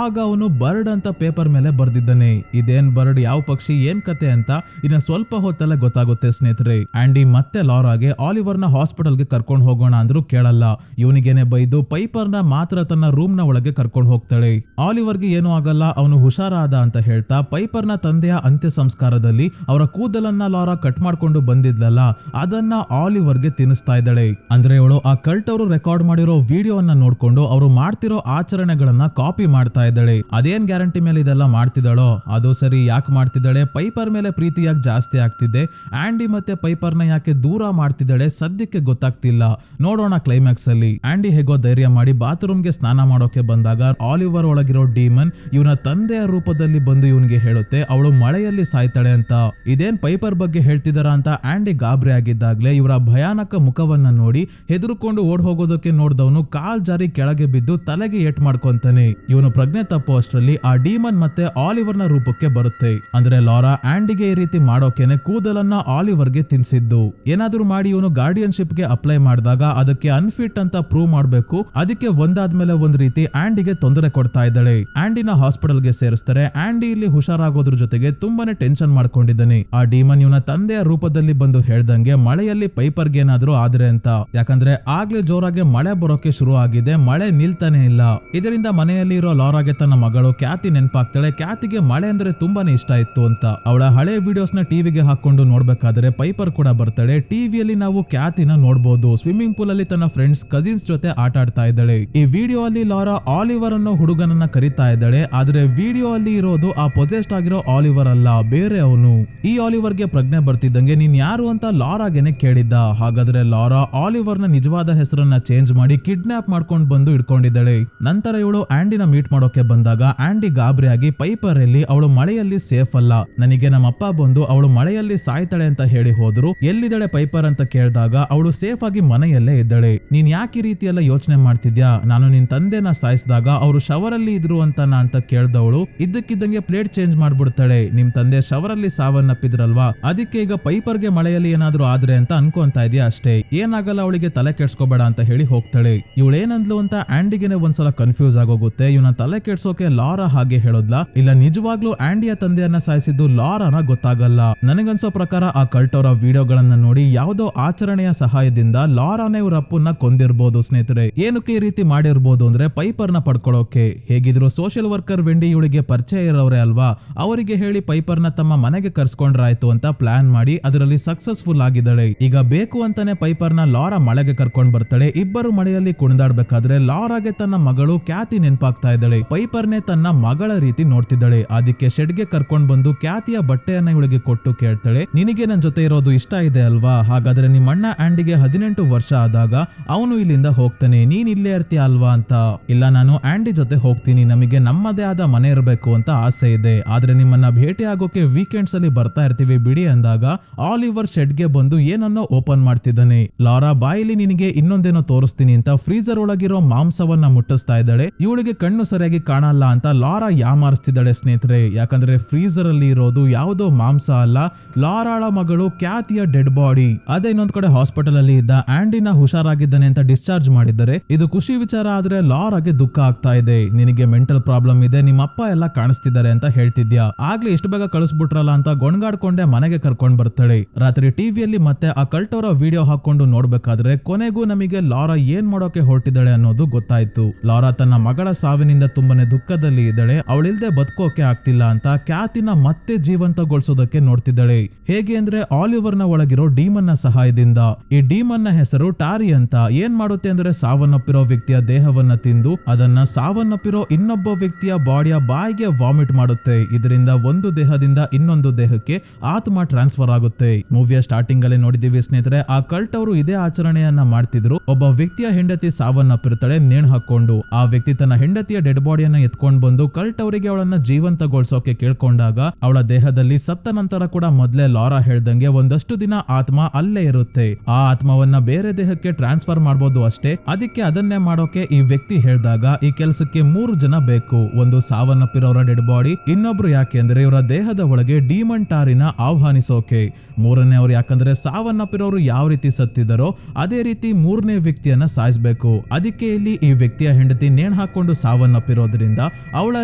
ಆಗ ಅವನು ಬರ್ಡ್ ಅಂತ ಪೇಪರ್ ಮೇಲೆ ಬರ್ದಿದ್ದಾನೆ. ಇದೇನ್ ಬರ್ಡ್, ಯಾವ ಪಕ್ಷಿ, ಏನ್ ಕತೆ ಅಂತ ಇನ್ನ ಸ್ವಲ್ಪ ಹೊತ್ತಲ್ಲೇ ಗೊತ್ತಾಗುತ್ತೆ ಸ್ನೇಹಿತರೆ. ಆಂಡಿ ಮತ್ತೆ ಲಾರಾಗೆ ಆಲಿವರ್ನ ಹಾಸ್ಪಿಟಲ್ಗೆ ಕರ್ಕೊಂಡು ಹೋಗೋಣ ಅಂದ್ರೂ ಕೇಳಲ್ಲ. ಇವನಿಗೇನೆ ಬೈದು ಪೈಪರ್ನ ಮಾತ್ರ ತನ್ನ ರೂಮ್ ನ ಒಳಗೆ ಕರ್ಕೊಂಡು ಹೋಗ್ತಾಳೆ. ಆಲಿವರ್ಗೆ ಏನೂ ಆಗಲ್ಲ, ಅವನು ಹುಷಾರಾದ ಅಂತ ಹೇಳ್ತಾ ಪೈಪರ್ನ ತಂದೆಯ ಅಂತ್ಯ ಸಂಸ್ಕಾರದಲ್ಲಿ ಅವರ ಕೂದಲನ್ನ ಲಾರಾ ಕಟ್ ಮಾಡ್ಕೊಂಡು ಬಂದಿದ್ಲಲ್ಲ, ಅದನ್ನ ಆಲಿವರ್ಗೆ ತಿನ್ನಿಸ್ತಾ ಇದ್ದಾಳೆ. ಅಂದ್ರೆ ಅವಳು ಆ ಕಲ್ಟ್ ಅವರು ರೆಕಾರ್ಡ್ ಮಾಡಿರೋ ವಿಡಿಯೋವನ್ನ ನೋಡ್ಕೊಂಡು ಅವರು ಮಾಡ್ತಿರೋ ಆಚರಣೆಗಳನ್ನ ಕಾಪಿ ಮಾಡ್ತಾ ಇದ್ದಾಳೆ. ಅದೇನ್ ಗ್ಯಾರಂಟಿ ಮೇಲೆ ಇದೆಲ್ಲ ಮಾಡ್ತಿದ್ದಾಳೋ ಅದು ಸರಿ, ಯಾಕೆ ಮಾಡ್ತಿದ್ದಾಳೆ? ಪೈಪರ್ ಮೇಲೆ ಪ್ರೀತಿ ಯಾಕೆ ಜಾಸ್ತಿ ಆಗ್ತಿದೆ? ಆಂಡಿ ಮತ್ತೆ ಪೈಪರ್ನ ಯಾಕೆ ದೂರ ಮಾಡ್ತಿದ್ದಾಳೆ? ಸದ್ಯಕ್ಕೆ ಗೊತ್ತಾಗ್ತಿಲ್ಲ. ನೋಡೋಣ ಕ್ಲೈಮ್ಯಾಕ್ಸ್ ಅಲ್ಲಿ. ಆಂಡಿ ಹೇಗೋ ಧೈರ್ಯ ಮಾಡಿ ಬಾತ್ರೂಮ್ಗೆ ಸ್ನಾನ ಮಾಡೋಕೆ ಬಂದಾಗ ಆಲಿವರ್ ಒಳಗಿರೋ ಡೀಮನ್ ಇವನ ತಂದೆಯ ರೂಪದಲ್ಲಿ ಬಂದು ಇವನ್ಗೆ ಹೇಳುತ್ತೆ ಅವಳು ಮಳೆಯಲ್ಲಿ ಸಾಯ್ತಾಳೆ ಅಂತ. ಇದೇನ್ ಪೈಪರ್ ಬಗ್ಗೆ ಹೇಳ್ತಿದಾರ ಅಂತ ಆಂಡಿ ಗಾಬರಿ ಆಗಿದ್ದಾಗ್ಲೇ ಇವರ ಭಯಾನಕ ಮುಖವನ್ನ ನೋಡಿ ಹೆದರ್ಕೊಂಡು ಓಡ್ ಹೋಗೋದಕ್ಕೆ ನೋಡ್ದವನು ಕಾಲ್ ಜಾರಿ ಕೆಳಗೆ ಬಿದ್ದು ತಲೆಗೆ ಏಟ್ ಮಾಡ್ಕೊಂತಾನೆ. ಇವನು ಪ್ರಜ್ಞೆ ತಪ್ಪೋ ಅಷ್ಟರಲ್ಲಿ ಆ ಡೀಮನ್ ಮತ್ತೆ ಆಲಿವರ್ನ ರೂಪಕ್ಕೆ ಬರುತ್ತೆ. ಅಂದ್ರೆ ಲಾರಾ ಆಂಡಿಗೆ ಈ ರೀತಿ ಮಾಡೋಕೆನೆ ಕೂದಲನ್ನ ಆಲಿವರ್ಗೆ ತಿನ್ಸಿದ್ದು. ಏನಾದ್ರೂ ಮಾಡಿ ಇವನು ಗಾರ್ಡಿಯನ್ಶಿಪ್ ಗೆ ಅಪ್ಲೈ ಮಾಡಿದಾಗ ಅದಕ್ಕೆ ಅನ್ಫಿಟ್ ಅಂತ ಪ್ರೂವ್ ಮಾಡ್ಬೇಕು. ಅದಕ್ಕೆ ಒಂದಾದ್ಮೇಲೆ ಒಂದ್ ರೀತಿ ಆಂಡಿಗೆ ತೊಂದರೆ ಕೊಡ್ತಾ ಇದ್ದಾಳೆ. ಆಂಡಿನ ಹಾಸ್ಪಿಟಲ್ಗೆ ಸೇರಿಸ್ತಾರೆ. ಆಂಡಿ ಇಲ್ಲಿ ಹುಷಾರಾಗೋದ್ರ ಜೊತೆಗೆ ತುಂಬಾನೇ ಟೆನ್ಷನ್ ಮಾಡ್ಕೊಂಡಿದ್ದಾನೆ. ಆ ಡೀಮನ್ ಇವನ ತಂದೆಯ ರೂಪದಲ್ಲಿ ಬಂದು ಹೇಳ್ದಂಗೆ ಮಳೆಯಲ್ಲಿ ಪೈಪರ್ಗೆ ಏನಾದ್ರೂ ಆದ್ರೆ ಅಂತ. ಯಾಕಂದ್ರೆ ಆಗ್ಲೇ ಜೋರಾಗಿ ಮಳೆ ಬರೋಕೆ ಶುರು ಆಗಿದೆ, ಮಳೆ ನಿಲ್ತಾನೆ ಇಲ್ಲ. ಇದರಿಂದ ಮನೆಯಲ್ಲಿ ಇರೋ ಲಾರಾಗೆ ತನ್ನ ಮಗಳು ಕ್ಯಾತಿ ನೆನಪಾಗ್ತಾಳೆ. ಕ್ಯಾತಿಗೆ ಮಳೆ ಅಂದ್ರೆ ತುಂಬಾನೇ ಇಷ್ಟ ಇತ್ತು ಅಂತ. ಅವಳ ಹಳೆ ವಿಡಿಯೋಸ್ ನ ಟಿವಿಗೆ ಹಾಕೊಂಡು ನೋಡ್ಬೇಕಾದ್ರೆ ಪೈಪರ್ ಕೂಡ ಬರ್ತಾಳೆ. ಟಿವಿಯಲ್ಲಿ ನಾವು ಕ್ಯಾತಿನ ನೋಡಬಹುದು. ಸ್ವಿಮ್ಮಿಂಗ್ ಪೂಲ್ ಅಲ್ಲಿ ತನ್ನ ಫ್ರೆಂಡ್ಸ್ ಕಸಿನ್ಸ್ ಜೊತೆ ಆಟ ಆಡ್ತಾ ಇದ್ದಾಳೆ. ಈ ವಿಡಿಯೋ ಅಲ್ಲಿ ಲಾರಾ ಆಲಿವರ್ ಅನ್ನೋ ಹುಡುಗನನ್ನ ಕರಿತಾ ಇದ್ದಾಳೆ. ಆದ್ರೆ ವಿಡಿಯೋ ಅಲ್ಲಿ ಇರೋದು ಆ ಪೊಸೆಸ್ಡ್ ಆಗಿರೋ ಆಲಿವರ್ ಅಲ್ಲ, ಬೇರೆ ಅವನು. ಈ ಆಲಿವರ್ಗೆ ಪ್ರಜ್ಞೆ ಬರ್ತಿದ್ದಂಗೆ ನೀನ್ ಯಾರು ಅಂತ ಲಾರಾಗೆನೆ ಕೇಳಿದ್ದ. ಹಾಗಾದ್ರೆ ಲಾರಾ ಆಲಿವರ್ನ ನಿಜವಾದ ಹೆಸರನ್ನ ಚೇಂಜ್ ಮಾಡಿ ಕಿಡ್ನಾಪ್ ಮಾಡ್ಕೊಂಡು ಬಂದು ಇಟ್ಕೊಂಡಿದ್ದಾಳೆ. ನಂತರ ಇವಳು ಆಂಡಿನ ಮೀಟ್ ಮಾಡೋಕೆ ಬಂದಾಗ ಆಂಡಿ ಗಾಬರಿಯಾಗಿ ಪೈಪರ್ ಅಲ್ಲಿ ಅವಳು ಮಳೆಯಲ್ಲಿ ಸೇಫ್ ಅಲ್ಲ, ನನಗೆ ನಮ್ಮಪ್ಪ ಬಂದು ಅವಳು ಮಳೆಯಲ್ಲಿ ಸಾಯ್ತಾಳೆ ಅಂತ ಹೇಳಿ ಹೋದ್ರು, ಎಲ್ಲಿದ್ದಾಳೆ ಪೈಪರ್ ಅಂತ ಕೇಳಿದಾಗ ಅವಳು ಸೇಫ್ ಆಗಿ ಮನೆಯಲ್ಲೇ ಇದ್ದಾಳೆ. ನೀನ್ ಯಾಕೆ ಈ ರೀತಿ ಎಲ್ಲ ಯೋಚನೆ ಮಾಡ್ತಿದ್ಯಾ, ನಾನು ನಿನ್ ತಂದೆನ ಸಾಯಿಸಿದಾಗ ಅವರು ಶವರ್ ಅಲ್ಲಿ ಇದ್ರು ಅಂತ ಕೇಳ್ದವಳು ಇದ್ದಕ್ಕಿದ್ದಂಗೆ ಪ್ಲೇಟ್ ಚೇಂಜ್ ಮಾಡ್ಬಿಡ್ತಾಳೆ. ನಿಮ್ ತಂದೆ ಶವರ್ ಅಲ್ಲಿ ಸಾವನ್ನಪ್ಪಿದ್ರಲ್ವಾ, ಅದಕ್ಕೆ ಈಗ ಪೈಪರ್ಗೆ ಮಳೆಯಲ್ಲಿ ಏನಾದ್ರು ಆದ್ರೆ ಅಂತ ಅನ್ಕೊಂತ ಇದೆಯಾ ಅಷ್ಟೇ, ಏನಾಗಲ್ಲ ಅವಳಿಗೆ ತಲೆ ಕೆಡ್ಸ್ಕೋಬೇಡ ಅಂತ ಹೇಳಿ ಹೋಗ್ತಾಳೆ. ಇವಳೇನಂದ್ಲು ಅಂತ ಆಂಡಿಗೆನೆ ಒಂದ್ಸಲ ಕನ್ಫ್ಯೂಸ್ ಆಗೋಗುತ್ತೆ. ಇವನ ತಲೆ ಕೆಡ್ಸೋಕೆ ಲಾರಾ ಹಾಗೆ ಹೇಳೋದ್ಲ, ಇಲ್ಲ ನಿಜವಾಗ್ಲೂ ಆಂಡಿಯ ತಂದೆಯನ್ನ ಸಾಯಿಸಿದ್ದು ಲಾರಾನ ಗೊತ್ತಾಗಲ್ಲ. ನನಗನ್ಸೋ ಪ್ರಕಾರ ಆ ಕಲ್ಟ್ ಅವರ ವಿಡಿಯೋಗಳನ್ನ ನೋಡಿ ಯಾವುದೋ ಆಚರಣೆಯ ಸಹಾಯದಿಂದ ಲಾರಾನೇ ಇವ್ರ ಅಪ್ಪನ್ನ ಕೊಂದಿರ್ಬೋದು ಸ್ನೇಹಿತರೆ. ಏನಕ್ಕೆ ಈ ರೀತಿ ಮಾಡಿರ್ಬೋದು ಅಂದ್ರೆ ಪೈಪರ್ನ ಪಡ್ಕೊಳ್ಳೋಕೆ. ಹೇಗಿದ್ರು ಸೋಷಿಯಲ್ ವರ್ಕರ್ ವೆಂಡಿ ಇವಳಿಗೆ ಪರಿಚಯ ಇರೋರೇ ಅಲ್ವಾ, ಅವರಿಗೆ ಹೇಳಿ ಪೈಪರ್ನ ತಮ್ಮ ಮನೆಗೆ ಕರ್ಸ್ಕೊಂಡ್ರಾಯ್ತು ಅಂತ ಪ್ಲಾನ್ ಮಾಡಿ ಅದರಲ್ಲಿ ಸಕ್ಸಸ್ಫುಲ್ ಆಗಿದ್ದಾಳೆ. ಈಗ ಬೇಕು ಅಂತಾನೆ ಪೈಪರ್ನ ಲಾರಾ ಮಳೆಗೆ ಕರ್ಕೊಂಡ್ ಬರ್ತಾಳೆ. ಇಬ್ಬರು ಮಳೆಯಲ್ಲಿ ಕುಣಿದಾಡ್ಬೇಕಾದ್ರೆ ಲಾರಾಗೆ ತನ್ನ ಮಗಳು ಕ್ಯಾತಿ ನೆನಪಾಗ್ತಾ ಇದ್ದಾಳೆ. ಪೈಪರ್ನೇ ತನ್ನ ಮಗಳ ರೀತಿ ನೋಡ್ತಿದ್ದಾಳೆ. ಅದಕ್ಕೆ ಶೆಡ್ಗೆ ಕರ್ಕೊಂಡ್ ಬಂದು ಕ್ಯಾತಿಯ ಬಟ್ಟೆಯನ್ನ ಇವಳಿಗೆ ಕೊಟ್ಟು ಕೇಳ್ತಾಳೆ, ನಿನಗೆ ನನ್ ಜೊತೆ ಇರೋದು ಇಷ್ಟ ಇದೆ ಅಲ್ವಾ, ಹಾಗಾದ್ರೆ ನಿಮ್ಮ ಅಣ್ಣ ಆಂಡಿಗೆ 18 ವರ್ಷ ಆದಾಗ ಅವನು ಇಲ್ಲಿಂದ ಹೋಗ್ತಾನೆ, ನೀನ್ ಇಲ್ಲೇ ಇರ್ತೀಯ ಅಲ್ವಾ ಅಂತ. ಇಲ್ಲ, ನಾನು ಆಂಡಿ ಜೊತೆ ಹೋಗ್ತೀನಿ, ನಮಗೆ ನಮ್ಮದೇ ಆದ ಮನೆ ಇರಬೇಕು ಅಂತ ಆಸೆ ಇದೆ, ಆದ್ರೆ ನಿಮ್ಮನ್ನ ಭೇಟಿ ಆಗೋಕೆ ವೀಕೆಂಡ್ಸ್ ಅಲ್ಲಿ ಬರ್ತಾ ಇರ್ತೀವಿ ಬಿಡಿ ಅಂದಾಗ ಆಲಿವರ್ ಶೆಡ್ಗೆ ಬಂದು ಏನನ್ನೋ ಓಪನ್ ಮಾಡ್ತಿದ್ದಾನೆ. ಲಾರಾ ಬಾಯಿಲಿ ನಿನಗೆ ಇನ್ನೊಂದೇನೋ ತೋರಿಸ್ತೀನಿ ಅಂತ ಫ್ರೀಜರ್ ಒಳಗಿರೋ ಮಾಂಸವನ್ನ ಮುಟ್ಟಿಸ್ತಾ ಇದ್ದಾಳೆ. ಇವಳಿಗೆ ಕಣ್ಣು ಸರಿಯಾಗಿ ಕಾಣಲ್ಲ ಅಂತ ಲಾರಾ ಯಾಮಾರಿಸ್ತಿದ್ದಾಳೆ ಸ್ನೇಹಿತರೆ. ಯಾಕಂದ್ರೆ ಫ್ರೀಜರ್ ಅಲ್ಲಿ ಇರೋದು ಯಾವುದೋ ಮಾಂಸ ಅಲ್ಲ, ಲಾರಾಳ ಮಗಳು ಕ್ಯಾತಿಯ ಡೆಡ್ ಬಾಡಿ. ಅದೇ ಇನ್ನೊಂದ್ ಕಡೆ ಹಾಸ್ಪಿಟಲ್ ಅಲ್ಲಿ ಇದ್ದ ಆಂಡಿನ ಹುಷಾರಾಗಿದ್ದಾನೆ ಅಂತ ಡಿಸ್ಚಾರ್ಜ್ ಮಾಡಿದ್ದಾರೆ. ಇದು ಖುಷಿ ವಿಚಾರ ಆದ್ರೆ ಲಾರಾಗೆ ದುಃಖ ಆಗ್ತಾ ಇದೆ. ನಿನಗೆ ಮೆಂಟಲ್ ಪ್ರಾಬ್ಲಮ್ ಇದೆ, ನಿಮ್ಮ ಅಪ್ಪ ಎಲ್ಲ ಕಾಣಿಸ್ತಿದ್ದಾರೆ ಅಂತ ಹೇಳ್ತಿದ್ಯಾ, ಆಗ್ಲೇ ಎಷ್ಟು ಬೇಗ ಕಳಿಸ್ಬಿಟ್ರಲ್ಲ ಅಂತ ಗೊಣಗಾಡ್ಕೊಂಡೆ ಮನೆಗೆ ಕರ್ಕೊಂಡ್ ಬರ್ತಾಳೆ. ರಾತ್ರಿ ಟಿವಿಯಲ್ಲಿ ಮತ್ತೆ ಆ ಕಲ್ಟ್ ಅವರ ವಿಡಿಯೋ ಹಾಕೊಂಡು ನೋಡ್ಬೇಕಾದ್ರೆ ಕೊನೆಗೂ ನಮಗೆ ಲಾರಾ ಏನ್ ಮಾಡೋಕೆ ಹೊರಟಿದ್ದಾಳೆ ಅನ್ನೋದು ಗೊತ್ತಾಯ್ತು. ಲಾರಾ ತನ್ನ ಮಗಳ ಸಾವಿನಿಂದ ತುಂಬಾನೇ ದುಃಖದಲ್ಲಿ ಇದ್ದಾಳೆ. ಅವಳಿಲ್ದೆ ಬದುಕೋಕೆ ಆಗ್ತಿಲ್ಲ ಅಂತ ಕ್ಯಾತಿನ ಮತ್ತೆ ಜೀವಂತಗೊಳಿಸೋದಕ್ಕೆ ನೋಡ್ತಿದ್ದಾಳೆ. ಹೇಗೆ ಅಂದ್ರೆ ಆಲಿವರ್ ನ ಒಳಗಿರೋ ಡೀಮನ್ ನ ಸಹಾಯದಿಂದ. ಈ ಡೀಮನ್ ನ ಹೆಸರು ಟಾರಿ ಅಂತ. ಏನ್ ಮಾಡುತ್ತೆ ಅಂದ್ರೆ ಸಾವನ್ನಪ್ಪಿರೋ ವ್ಯಕ್ತಿಯ ದೇಹವನ್ನ ತಿಂದು ಅದನ್ನ ಸಾವನ್ನಪ್ಪಿರೋ ಇನ್ನೊಬ್ಬ ವ್ಯಕ್ತಿಯ ಬಾಡಿಯ ಬಾಯಿಗೆ ವಾಮಿಟ್ ಮಾಡುತ್ತೆ. ಇದರಿಂದ ಒಂದು ದೇಹದಿಂದ ಇನ್ನೊಂದು ದೇಹಕ್ಕೆ ಆತ್ಮ ಟ್ರಾನ್ಸ್ಫರ್ ಆಗುತ್ತೆ. ಮೂವಿಯ ಸ್ಟಾರ್ಟಿಂಗ್ ಅಲ್ಲಿ ನೋಡಿದೀವಿ ಸ್ನೇಹಿತರೆ, ಆ ಕಲ್ಟ್ ಅವರು ಇದೇ ಆಚರಣೆಯನ್ನ ಮಾಡ್ತಿದ್ರು. ಒಬ್ಬ ವ್ಯಕ್ತಿಯ ಹೆಂಡತಿ ಸಾವನ್ನಪ್ಪಿರ್ತಾಳೆ ನೇಣು ಹಾಕೊಂಡು. ಆ ವ್ಯಕ್ತಿ ತನ್ನ ಹೆಂಡತಿಯ ಡೆಡ್ ಬಾಡಿಯನ್ನ ಎತ್ಕೊಂಡ್ ಬಂದು ಕಲ್ಟ್ ಅವರಿಗೆ ಅವಳನ್ನ ಜೀವಂತಗೊಳಿಸೋಕೆ ಕೇಳ್ಕೊಂಡಾಗ ಅವಳ ದೇಹದಲ್ಲಿ ಸತ್ತ ನಂತರ ಕೂಡ ಮೊದ್ಲೇ ಲಾರಾ ಹೇಳ್ದಂಗೆ ಒಂದಷ್ಟು ದಿನ ಆತ್ಮ ಅಲ್ಲೇ ಇರುತ್ತೆ. ಆ ಆತ್ಮವನ್ನ ಬೇರೆ ದೇಹಕ್ಕೆ ಟ್ರಾನ್ಸ್ಫರ್ ಮಾಡಬಹುದು ಅಷ್ಟೇ. ಅದಕ್ಕೆ ಅದನ್ನೇ ಮಾಡೋಕೆ ಈ ವ್ಯಕ್ತಿ ಹೇಳ್ದಾಗ ಈ ಕೆಲಸಕ್ಕೆ 3 ಜನ ಬೇಕು. ಒಂದು ಸಾವನ್ನಪ್ಪಿರೋರ ಡೆಡ್ ಬಾಡಿ, ಇನ್ನೊಬ್ರು ಯಾಕೆಂದ್ರೆ ಇವರ ದೇಹದ ಒಳಗೆ ಡೀಮನ್ ಟಾರಿನ ಆಹ್ವಾನಿಸೋಕೆ, ಮೂರನೇ ಅವ್ರು ಯಾಕಂದ್ರೆ ಸಾವನ್ನಪ್ಪಿರೋರು ಯಾವ ರೀತಿ ಸತ್ತಿದರೋ ಅದೇ ರೀತಿ 3ನೇ ವ್ಯಕ್ತಿಯನ್ನ ಸಾಯಿಸಬೇಕು. ಅದಕ್ಕೆ ಇಲ್ಲಿ ಈ ವ್ಯಕ್ತಿಯ ಹೆಂಡತಿ ನೇಣು ಹಾಕೊಂಡು ಸಾವನ್ನಪ್ಪಿರೋದ್ರಿಂದ ಅವಳ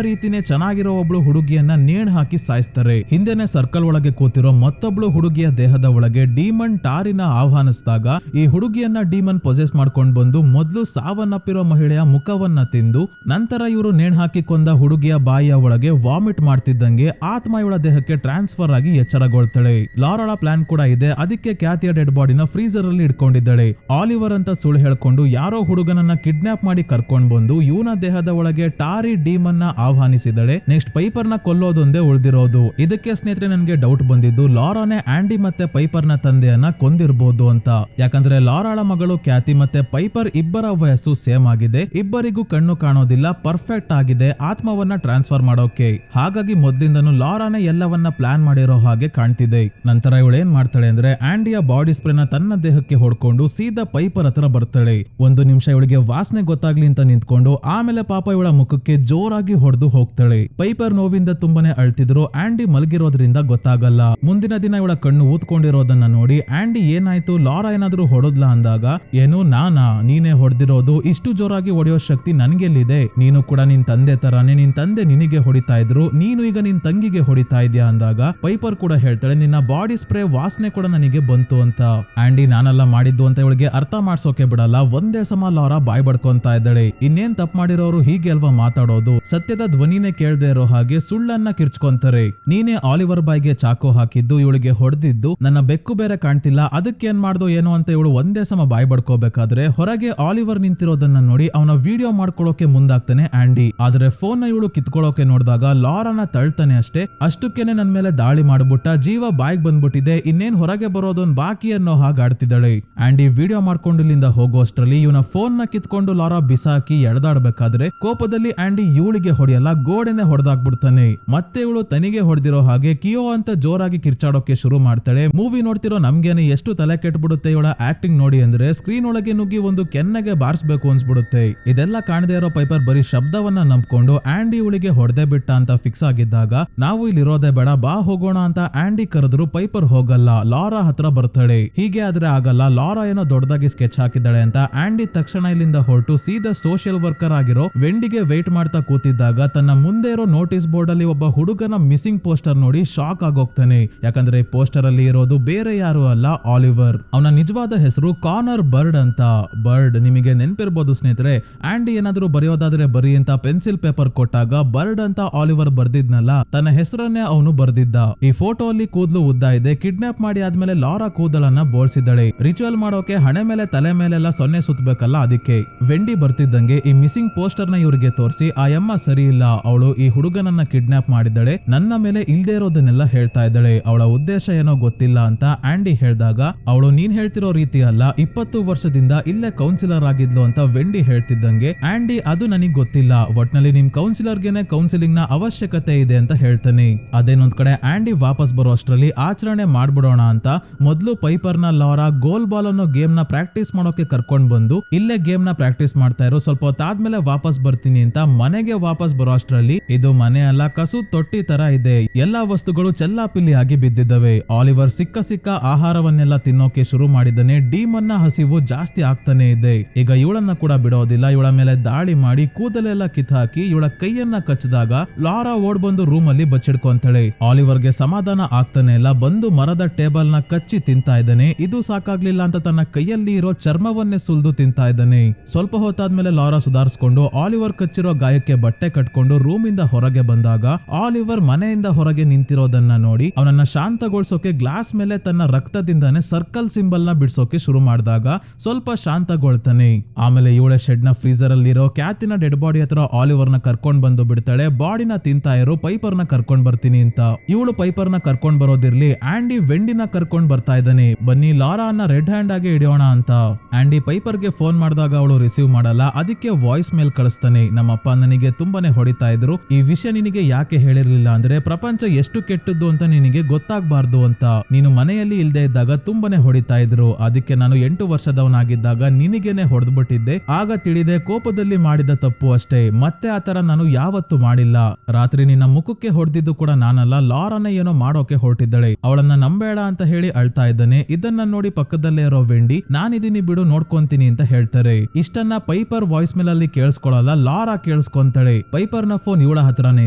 ರೀತಿನೇ ಚೆನ್ನಾಗಿರೋ ಒಬ್ಳು ಹುಡುಗಿಯನ್ನ ನೇಣು ಹಾಕಿ ಸಾಯಿಸ್ತಾರೆ. ಹಿಂದೆನೆ ಸರ್ಕಲ್ ಒಳಗೆ ಕೂತಿರೋ ಮತ್ತೊಬ್ಳು ಹುಡುಗಿಯ ದೇಹದ ಒಳಗೆ ಡೀಮನ್ ಟಾರಿನ ಆಹ್ವಾನಿಸಿದಾಗ ಈ ಹುಡುಗಿಯನ್ನ ಡೀಮನ್ ಪೊಸೆಸ್ ಮಾಡ್ಕೊಂಡು ಬಂದು ಮೊದಲು ಸಾವನ್ನಪ್ಪಿರೋ ಮಹಿಳೆಯ ಮುಖವನ್ನ ತಿಂದು ನಂತರ ಇವರು ನೇಣು ಹಾಕಿ ಕೊಂದ ಹುಡುಗಿಯ ಬಾಯಿಯ ಒಳಗೆ ವಾಮಿಟ್ ಮಾಡ್ತಿದ್ದಂಗೆ ಆತ್ಮ ಇವಳ ದೇಹಕ್ಕೆ ಟ್ರಾನ್ಸ್ಫರ್ ಆಗಿ ಎಚ್ಚರಗೊಳ್ತಾಳೆ. ಲಾರಾಳ ಪ್ಲಾನ್ ಕೂಡ ಇದೆ. ಅದಕ್ಕೆ ಕ್ಯಾತಿಯ ಡೆಡ್ ಬಾಡಿನ ಫ್ರೀಜರ್ ಅಲ್ಲಿ ಇಟ್ಕೊಂಡಿದ್ದಾಳೆ. ಆಲಿವರ್ ಅಂತ ಸುಳ್ಳು ಹೇಳ್ಕೊಂಡು ಯಾರೋ ಹುಡುಗನನ್ನ ಕಿಡ್ನಾಪ್ ಮಾಡಿ ಕರ್ಕೊಂಡ್ ಬಂದು ಇವನ ದೇಹದ ಒಳಗೆ ಟಾರಿ ಡೀಮನ್ ನ ಆಹ್ವಾನಿಸಿದಳೆ. ನೆಕ್ಸ್ಟ್ ಪೈಪರ್ ನ ಕೊಲ್ಲೋದೊಂದೇ ಉಳಿದಿರೋದು. ಇದಕ್ಕೆ ಸ್ನೇಹಿತರೆ ನನಗೆ ಡೌಟ್ ಬಂದಿದ್ದು ಲಾರಾನೇ ಆಂಡಿ ಮತ್ತೆ ಪೈಪರ್ ನ ತಂದೆಯನ್ನ ಕೊಂದಿರ್ಬೋದು ಅಂತ. ಯಾಕಂದ್ರೆ ಲಾರಾಳ ಮಗಳು ಕ್ಯಾತಿ ಮತ್ತೆ ಪೈಪರ್ ಇಬ್ಬರ ವಯಸ್ಸು ಸೇಮ್ ಆಗಿದೆ. ಇಬ್ಬರಿಗೂ ಕಣ್ಣು ಕಾಣೋದಿಲ್ಲ, ಪರ್ಫೆಕ್ಟ್ ಆಗಿದೆ ಆತ್ಮವನ್ನ ಟ್ರಾನ್ಸ್ಫರ್ ಮಾಡೋಕೆ. ಹಾಗಾಗಿ ಮೊದ್ಲಿಂದನು ಲಾರಾನೇ ಎಲ್ಲವನ್ನ ಪ್ಲಾನ್ ಮಾಡಿರೋ ಹಾಗೆ ಕಾಣ್ತಿದೆ. ನಂತರ ಇವಳು ಏನ್ ಮಾಡ್ತಾಳೆ ಅಂದ್ರೆ ಆಂಡಿಯ ಬಾಡಿ ಸ್ಪ್ರೇನ ತನ್ನ ದೇಹಕ್ಕೆ ಹೊಡ್ಕೊಂಡು ಸೀದಾ ಪೈಪರ್ ಹತ್ರ ಬರ್ತಾಳೆ. 1 ನಿಮಿಷ ಇವಳಿಗೆ ವಾಸನೆ ಗೊತ್ತಾಗ್ಲಿ ಅಂತ ನಿಂತ್ಕೊಂಡು ಆಮೇಲೆ ಪಾಪ ಇವಳ ಮುಖಕ್ಕೆ ಜೋರಾಗಿ ಹೊಡೆದು ಹೋಗ್ತಾಳೆ. ಪೈಪರ್ ನೋವಿಂದ ತುಂಬಾನೇ ಅಳ್ತಿದ್ರು. ಆಂಡಿ ಮಲಗಿರೋದ್ರಿಂದ ಗೊತ್ತಾಗಲ್ಲ. ಮುಂದಿನ ದಿನ ಇವಳ ಕಣ್ಣು ಊದ್ಕೊಂಡಿರೋದನ್ನ ನೋಡಿ ಆಂಡಿ ಏನಾಯ್ತು, ಲಾರಾ ಏನಾದ್ರೂ ಹೊಡೆದ್ಲಾ ಅಂದಾಗ, ಏನು ನಾನಾ, ನೀನೇ ಹೊಡೆದಿರೋದು, ಇಷ್ಟು ಜೋರಾಗಿ ಹೊಡೆಯೋ ಶಕ್ತಿ ನನ್ಗೆಲ್ಲಿದೆ, ನೀನು ಕೂಡ ನಿನ್ ತಂದೆ ತರಾನೇ, ನಿನ್ ತಂದೆ ನಿನಗೆ ಹೊಡಿತಾ ಇದ್ರು, ನೀನು ಈಗ ನಿನ್ ತಂಗಿಗೆ ಹೊಡಿತಾ ಇದ್ಯಾ ಅಂದಾಗ ಪೈಪರ್ ಕೂಡ ಹೇಳ್ತಾಳೆ ನಿನ್ನ ಬಾಡಿ ಸ್ಪ್ರೇ ವಾಸನೆ ಕೂಡ ನನಗೆ ಬಂತು ಅಂತ. ಆಂಡಿ ನಾನೆಲ್ಲ ಮಾಡಿದ್ದು ಅಂತ ಇವಳಿಗೆ ಅರ್ಥ ಮಾಡ್ಸೋಕೆ ಬಿಡಲ್ಲ. ಒಂದೇ ಸಮ ಲಾರಾ ಬಾಯ್ ಬಡ್ಕೊಂತ ಇದ್ದಾಳೆ. ಇನ್ನೇನ್ ತಪ್ಪು ಮಾಡಿರೋರು ಹೀಗೆ ಅಲ್ವಾ ಮಾತಾಡೋದು, ಸತ್ಯದ ಧ್ವನಿನೇ ಕೇಳದೆ ಇರೋ ಹಾಗೆ ಸುಳ್ಳನ್ನ ಕಿರ್ಚ್ಕೊಂತಾರೆ. ನೀನೇ ಆಲಿವರ್ ಬಾಯ್ಗೆ ಚಾಕು ಹಾಕಿದ್ದು, ಇವಳಿಗೆ ಹೊಡೆದಿದ್ದು, ನನ್ನ ಬೆಕ್ಕು ಬೇರೆ ಕಾಣ್ತಿಲ್ಲ, ಅದಕ್ಕೇನ್ ಮಾಡ್ದೋ ಏನೋ ಅಂತ ಇವಳು ಒಂದೇ ಸಮ ಬಾಯ್ ಬಡ್ಕೋಬೇಕಾದ್ರೆ ಹೊರಗೆ ಆಲಿವರ್ ನಿಂತಿರೋದನ್ನ ನೋಡಿ ಅವನ ವಿಡಿಯೋ ಮಾಡ್ಕೊಳ್ಳೋಕೆ ಮುಂದಾಗ್ತಾನೆ ಆಂಡಿ. ಆದ್ರೆ ಫೋನ್ ನ ಇವಳು ಕಿತ್ಕೊಳ್ಳೋಕೆ ನೋಡಿದಾಗ ಲಾರಾನ ತಳ್ತಾನೆ ಅಷ್ಟೇ. ಅಷ್ಟಕ್ಕೇನೆ ನನ್ ಮೇಲೆ ದಾಳಿ ಮಾಡ್ಬಿಟ್ಟ, ಜೀವ ಬಾಯ್ಗೆ ಬಂದ್ಬಿಟ್ಟಿದೆ, ಇನ್ನೇನ್ ಹೊರಗೆ ಬರೋದೊಂದು ಬಾಕಿ ಅನ್ನೋ ಹಾಗೆ ಆಡ್ತಿದ್ದಾಳೆ. ಆಂಡಿ ವಿಡಿಯೋ ಮಾಡ್ಕೊಂಡು ಇಲ್ಲಿಂದ ಹೋಗೋಷ್ಟ್ರಲ್ಲಿ ಇವನ ಫೋನ್ ನ ಕಿತ್ಕೊಂಡು ಲಾರಾ ಬಿಸಾಕಿ ಎಳೆದಾಡ್ಬೇಕಾದ್ರೆ ಕೋಪದಲ್ಲಿ ಆಂಡಿ ಇವಳಿಗೆ ಹೊಡೆಯಲ್ಲ, ಗೋಡೆನೆ ಹೊಡೆದಾಕ್ಬಿಡ್ತಾನೆ. ಮತ್ತೆ ಇವಳು ತನಿಗೆ ಹೊಡೆದಿರೋ ಹಾಗೆ ಕಿಯೋ ಅಂತ ಜೋರಾಗಿ ಕಿರ್ಚಾಡೋಕೆ ಶುರು ಮಾಡ್ತಾಳೆ. ಮೂವಿ ನೋಡ್ತಿರೋ ನಮ್ಗೇನೆ ಎಷ್ಟು ತಲೆ ಕೆಟ್ಬಿಡುತ್ತೆ ಇವಳ ಆಕ್ಟಿಂಗ್ ನೋಡಿ ಅಂದ್ರೆ ಸ್ಕ್ರೀನ್ ಒಳಗೆ ನುಗ್ಗಿ ಒಂದು ಕೆನ್ನೆಗೆ ಬಾರಿಸಬೇಕು ಅನ್ಸ್ಬಿಡುತ್ತೆ. ಇದೆಲ್ಲ ಕಾಣದೇ ಇರೋ ಪೈಪರ್ ಬರೀ ಶಬ್ದವನ್ನ ನಂಬ್ಕೊಂಡು ಆಂಡಿ ಇವಳಿಗೆ ಹೊಡೆದೇ ಬಿಟ್ಟ ಅಂತ ಫಿಕ್ಸ್ ಆಗಿದ್ದಾಗ ನಾವು ಇಲ್ಲಿರೋದೇ ಬೇಡ ಬಾ ಹೋಗೋಣ ಅಂತ ಆಂಡಿ ಕರೆದ್ರು ಪೈಪರ್ ಹೋಗಲ್ಲ, ಲಾರಾ ಹತ್ರ ಬರ್ತಾಳೆ. ಹೀಗೆ ಆದ್ರೆ ಆಗಲ್ಲ, ಲಾರಾ ಏನೋ ದೊಡ್ಡದಾಗಿ ಸ್ಕೆಚ್ ಹಾಕಿದ್ದಾಳೆ ಅಂತ ಆಂಡಿ ತಕ್ಷಣ ಇಲ್ಲಿಂದ ಹೊರಟು ಸೀದಾ ಸೋಷಿಯಲ್ ವರ್ಕರ್ ಆಗಿರೋ ವೆಂಡಿಗೆ ವೇಟ್ ಮಾಡ್ತಾ ಕೂತಿದ್ದಾಗ ತನ್ನ ಮುಂದೆ ಇರೋ ನೋಟಿಸ್ ಬೋರ್ಡ್ ಅಲ್ಲಿ ಒಬ್ಬ ಹುಡುಗನ ಮಿಸ್ಸಿಂಗ್ ಪೋಸ್ಟರ್ ನೋಡಿ ಶಾಕ್ ಆಗೋಗ್ತಾನೆ. ಯಾಕಂದ್ರೆ ಪೋಸ್ಟರ್ ಅಲ್ಲಿ ಇರೋದು ಬೇರೆ ಯಾರು ಅಲ್ಲ, ಆಲಿವರ್. ಅವನ ನಿಜವಾದ ಹೆಸರು ಕಾನರ್ ಬರ್ಡ್ ಅಂತ. ಬರ್ಡ್ ನಿಮಗೆ ನೆನಪಿರ್ಬೋದು ಸ್ನೇಹಿತರೆ, ಆಂಡಿ ಏನಾದ್ರೂ ಬರೆಯೋದಾದ್ರೆ ಬರಿ ಅಂತ ಪೆನ್ಸಿಲ್ ಪೇಪರ್ ಕೊಟ್ಟಾಗ ಬರ್ಡ್ ಅಂತ ಆಲಿವರ್ ಬರ್ದಿದ್ನಲ್ಲ, ತನ್ನ ಹೆಸರನ್ನೇ ಅವನು ಬರ್ದಿದ್ದ. ಈ ಫೋಟೋ ಅಲ್ಲಿ ಕೂದಲು ಉದ್ದ ಇದೆ. ಕಿಡ್ನಾಪ್ ಮಾಡಿ ಆದ್ಮೇಲೆ ಲಾರಾ ಕೂದಲನ್ನ ಬೋಳ್ಸಿದ್ದಾಳೆ. ರಿಚುವಲ್ ಮಾಡೋಕೆ ಹಣೆ ಮೇಲೆ ತಲೆ ಮೇಲೆಲ್ಲ ಸೊನ್ನೆ ಸುತ್ತಬೇಕಲ್ಲ, ಅದಕ್ಕೆ. ವೆಂಡಿ ಬರ್ತಿದ್ದಂಗೆ ಈ ಮಿಸ್ಸಿಂಗ್ ಪೋಸ್ಟರ್ ನ ಇವ್ರಿಗೆ ತೋರಿಸಿ ಆ ಯಮ್ಮ ಸರಿ ಇಲ್ಲ, ಅವಳು ಈ ಹುಡುಗನನ್ನ ಕಿಡ್ನಾಪ್ ಮಾಡಿದ್ದಾಳೆ, ನನ್ನ ಮೇಲೆ ಇಲ್ದೇ ಇರೋದನ್ನೆಲ್ಲ ಹೇಳ್ತಾ ಇದ್ದಾಳೆ, ಅವಳ ಉದ್ದೇಶ ಏನೋ ಗೊತ್ತಿಲ್ಲ ಅಂತ ಆಂಡಿ ಹೇಳಿದಾಗ ಅವಳು ನೀನ್ ಹೇಳ್ತಿರೋ ರೀತಿ ಅಲ್ಲ, 20 ವರ್ಷದಿಂದ ಇಲ್ಲೇ ಕೌನ್ಸಿಲರ್ ಆಗಿದ್ಲು ಅಂತ ವೆಂಡಿ ಹೇಳ್ತಿದ್ದಂಗೆ ಆಂಡಿ ಅದು ನನಗ್ ಗೊತ್ತಿಲ್ಲ, ಒಟ್ನಲ್ಲಿ ನಿಮ್ ಕೌನ್ಸಿಲರ್ಗೆನೆ ಕೌನ್ಸಿಲಿಂಗ್ ನ ಅವಶ್ಯಕತೆ ಇದೆ ಅಂತ ಹೇಳ್ತಾನೆ. ಅದೇನೊಂದ್ ಕಡೆ ಆಂಡಿ ವಾಪಸ್ ಬರೋ ಅಷ್ಟರಲ್ಲಿ ಆಚರಣೆ ಮಾಡ್ಬಿಡೋಣ ಅಂತ ಮೊದ್ಲು ಪೈಪರ್ ನ ಲಾರಾ ಗೋಲ್ ಬಾಲ್ ಅನ್ನೋ ಗೇಮ್ ನ ಪ್ರಾಕ್ಟೀಸ್ ಮಾಡೋಕೆ ಕರ್ಕೊಂಡ್ ಬಂದು ಇಲ್ಲೇ ಗೇಮ್ ನ ಪ್ರಾಕ್ಟೀಸ್ ಮಾಡ್ತಾ ಇರೋ, ಸ್ವಲ್ಪ ಹೊತ್ತಾದ್ಮೇಲೆ ವಾಪಸ್ ಬರ್ತೀನಿ ಅಂತ ಮನೆಗೆ ವಾಪಸ್ ಬರೋ ಅಷ್ಟರಲ್ಲಿ ಇದು ಮನೆ ಅಲ್ಲ, ಕಸು ತೊಟ್ಟಿ ತರ ಇದೆ, ಎಲ್ಲಾ ವಸ್ತುಗಳು ಚೆಲ್ಲಾಪಿಲ್ಲಿ ಆಗಿ ಬಿದ್ದಿದ್ದವೆ. ಆಲಿವರ್ ಸಿಕ್ಕ ಆಹಾರವನ್ನೆಲ್ಲ ತಿನ್ನೋಕೆ ಶುರು ಮಾಡಿದ್ದಾನೆ. ಡೀಮನ್ನ ಹಸಿವು ಜಾಸ್ತಿ ಆಗ್ತಾನೆ ಇದೆ. ಈಗ ಇವಳನ್ನ ಕೂಡ ಬಿಡೋದಿಲ್ಲ, ಇವಳ ಮೇಲೆ ದಾಳಿ ಮಾಡಿ ಕೂದಲೆಲ್ಲ ಕಿತ್ತಾಕಿ ಇವಳ ಕೈಯನ್ನ ಕಚ್ಚಿದಾಗ ಲಾರಾ ಓಡ್ ಬಂದು ರೂಮ್ ಅಲ್ಲಿ ಬಚ್ಚಿಡ್ಕೊಂತಾಳೆ. ಆಲಿವರ್ಗೆ ಸಮಾಧಾನ ಆಗ್ತಾನೆ ಇಲ್ಲ, ಬಂದು ಮರದ ಟೇಬಲ್ ನ ಕಚ್ಚಿ ತಿಂತಾ ಇದ್ದಾನೆ. ಇದು ಸಾಕಾಗ್ಲಿಲ್ಲ ಅಂತ ತನ್ನ ಕೈಯಲ್ಲಿ ಇರೋ ಚರ್ಮವನ್ನೇ ಸುಲ್ದು ತಿಂತಾ ಇದ್ದಾನೆ. ಸ್ವಲ್ಪ ಹೊತ್ತಾದ್ಮೇಲೆ ಲಾರಾ ಸುಧಾರಿಸ್ಕೊಂಡು ಆಲಿವರ್ ಕಚ್ಚಿರೋ ಗಾಯಕ್ಕೆ ಬಟ್ಟೆ ಕಟ್ಕೊಂಡು ರೂಮ್ ಇಂದ ಹೊರಗೆ ಬಂದಾಗ ಆಲಿವರ್ ಮನೆಯಿಂದ ಹೊರಗೆ ನಿಂತಿರೋದನ್ನ ನೋಡಿ ಅವನನ್ನ ಶಾಂತಗೊಳಿಸೋಕೆ ಗ್ಲಾಸ್ ಮೇಲೆ ತನ್ನ ರಕ್ತದಿಂದಾನೆ ಸರ್ಕಲ್ ಸಿಂಬಲ್ ನ ಬಿಡಿಸೋಕೆ ಶುರು ಮಾಡಿದಾಗ ಸ್ವಲ್ಪ ಶಾಂತಗೊಳ್ತಾನೆ. ಆಮೇಲೆ ಇವಳೆ ಶೆಡ್ ನ ಫ್ರೀಸರ್ ಅಲ್ಲಿರೋ ಕ್ಯಾತಿನ ಡೆಡ್ ಬಾಡಿ ಹತ್ರ ಆಲಿವರ್ ನ ಕರ್ಕೊಂಡ್ ಬಂದು ಬಿಡ್ತಾಳೆ. ಬಾಡಿನ ತಿಂತಾ ಇರೋ ಪೈಪರ್ ನ ಕರ್ಕೊಂಡ್ ಬರ್ತೀನಿ ಅಂತ. ಇವಳು ಪೈಪರ್ ನ ಕರ್ಕೊಂಡ್ ಬರೋದಿರ್ಲಿ, ಆಂಡಿ ವೆಂಡಿನ ಕರ್ಕೊಂಡ್ ಬರ್ತಾ ಇದ್ದಾನೆ. ಬನ್ನಿ ಲಾರಾ ಅನ್ನ ರೆಡ್ ಹ್ಯಾಂಡ್ ಆಗಿ ಹಿಡಿಯೋಣ ಅಂತ. ಆಂಡಿ ಪೈಪರ್ ಗೆ ಫೋನ್ ಮಾಡಿದಾಗ ಅವಳು ರಿಸೀವ್ ಮಾಡಲ್ಲ, ಅದಕ್ಕೆ ವಾಯ್ಸ್ ಮೇಲ್ ಕಳಿಸ್ತಾನೆ. ನಮ್ಮಪ್ಪ ನನಗೆ ತುಂಬಾನೇ ಹೊಡಿತಾ ಇದ್ರು, ಈ ವಿಷಯ ನಿನಗೆ ಯಾಕೆ ಹೇಳಿರ್ಲಿಲ್ಲ ಅಂದ್ರೆ ಪ್ರಪಂಚ ಎಷ್ಟು ಕೆಟ್ಟದ್ದು ಅಂತ ನಿನಗೆ ಗೊತ್ತಾಗಬಾರ್ದು ಅಂತ. ನೀನು ಮನೆಯಲ್ಲಿ ಇಲ್ದೇ ಇದ್ದಾಗ ತುಂಬಾನೇ ಹೊಡಿತಾ ಇದ್ರು, ಅದಕ್ಕೆ ನಾನು 8 ವರ್ಷದವನಾಗಿದ್ದಾಗ ನಿನಗೇನೆ ಹೊಡೆದ್ಬಿಟ್ಟಿದ್ದೆ. ಆಗ ತಿಳಿದೆ ಕೋಪದಲ್ಲಿ ಮಾಡಿದ ತಪ್ಪು ಅಷ್ಟೇ, ಮತ್ತೆ ಆತರ ನಾನು ಯಾವತ್ತೂ ಮಾಡಿಲ್ಲ. ರಾತ್ರಿ ನಿನ್ನ ಮುಖಕ್ಕೆ ಹೊಡೆದಿದ್ದು ಕೂಡ ನಾನಲ್ಲ, ಲಾರಾನ ಏನೋ ಮಾಡೋಕೆ ಹೊರಟಿದ್ದಳೆ. ಅವಳನ್ನ ನಂಬೇಡ ಅಂತ ಹೇಳಿ ಅಳ್ತಾ ಇದ್ದಾನೆ. ಇದನ್ನ ನೋಡಿ ಪಕ್ಕದಲ್ಲೇ ಇರೋ ವೆಂಡಿ ನಾನಿದೀನಿ ಬಿಡು ನೋಡ್ಕೊಂತೀನಿ ಅಂತ ಹೇಳ್ತಾರೆ. ಇಷ್ಟನ್ನ ಪೈಪರ್ ವಾಯ್ಸ್ ಮೇಲ್ ಅಲ್ಲಿ ಕೇಳಿಸ್ಕೊಳ್ಳಲ್ಲ, ಲಾರಾ ಕೇಳಿಸ್ಕೊಂತಾಳೆ. ಪೈಪರ್ ನ ಫೋನ್ ಇವಳ ಹತ್ರನೇ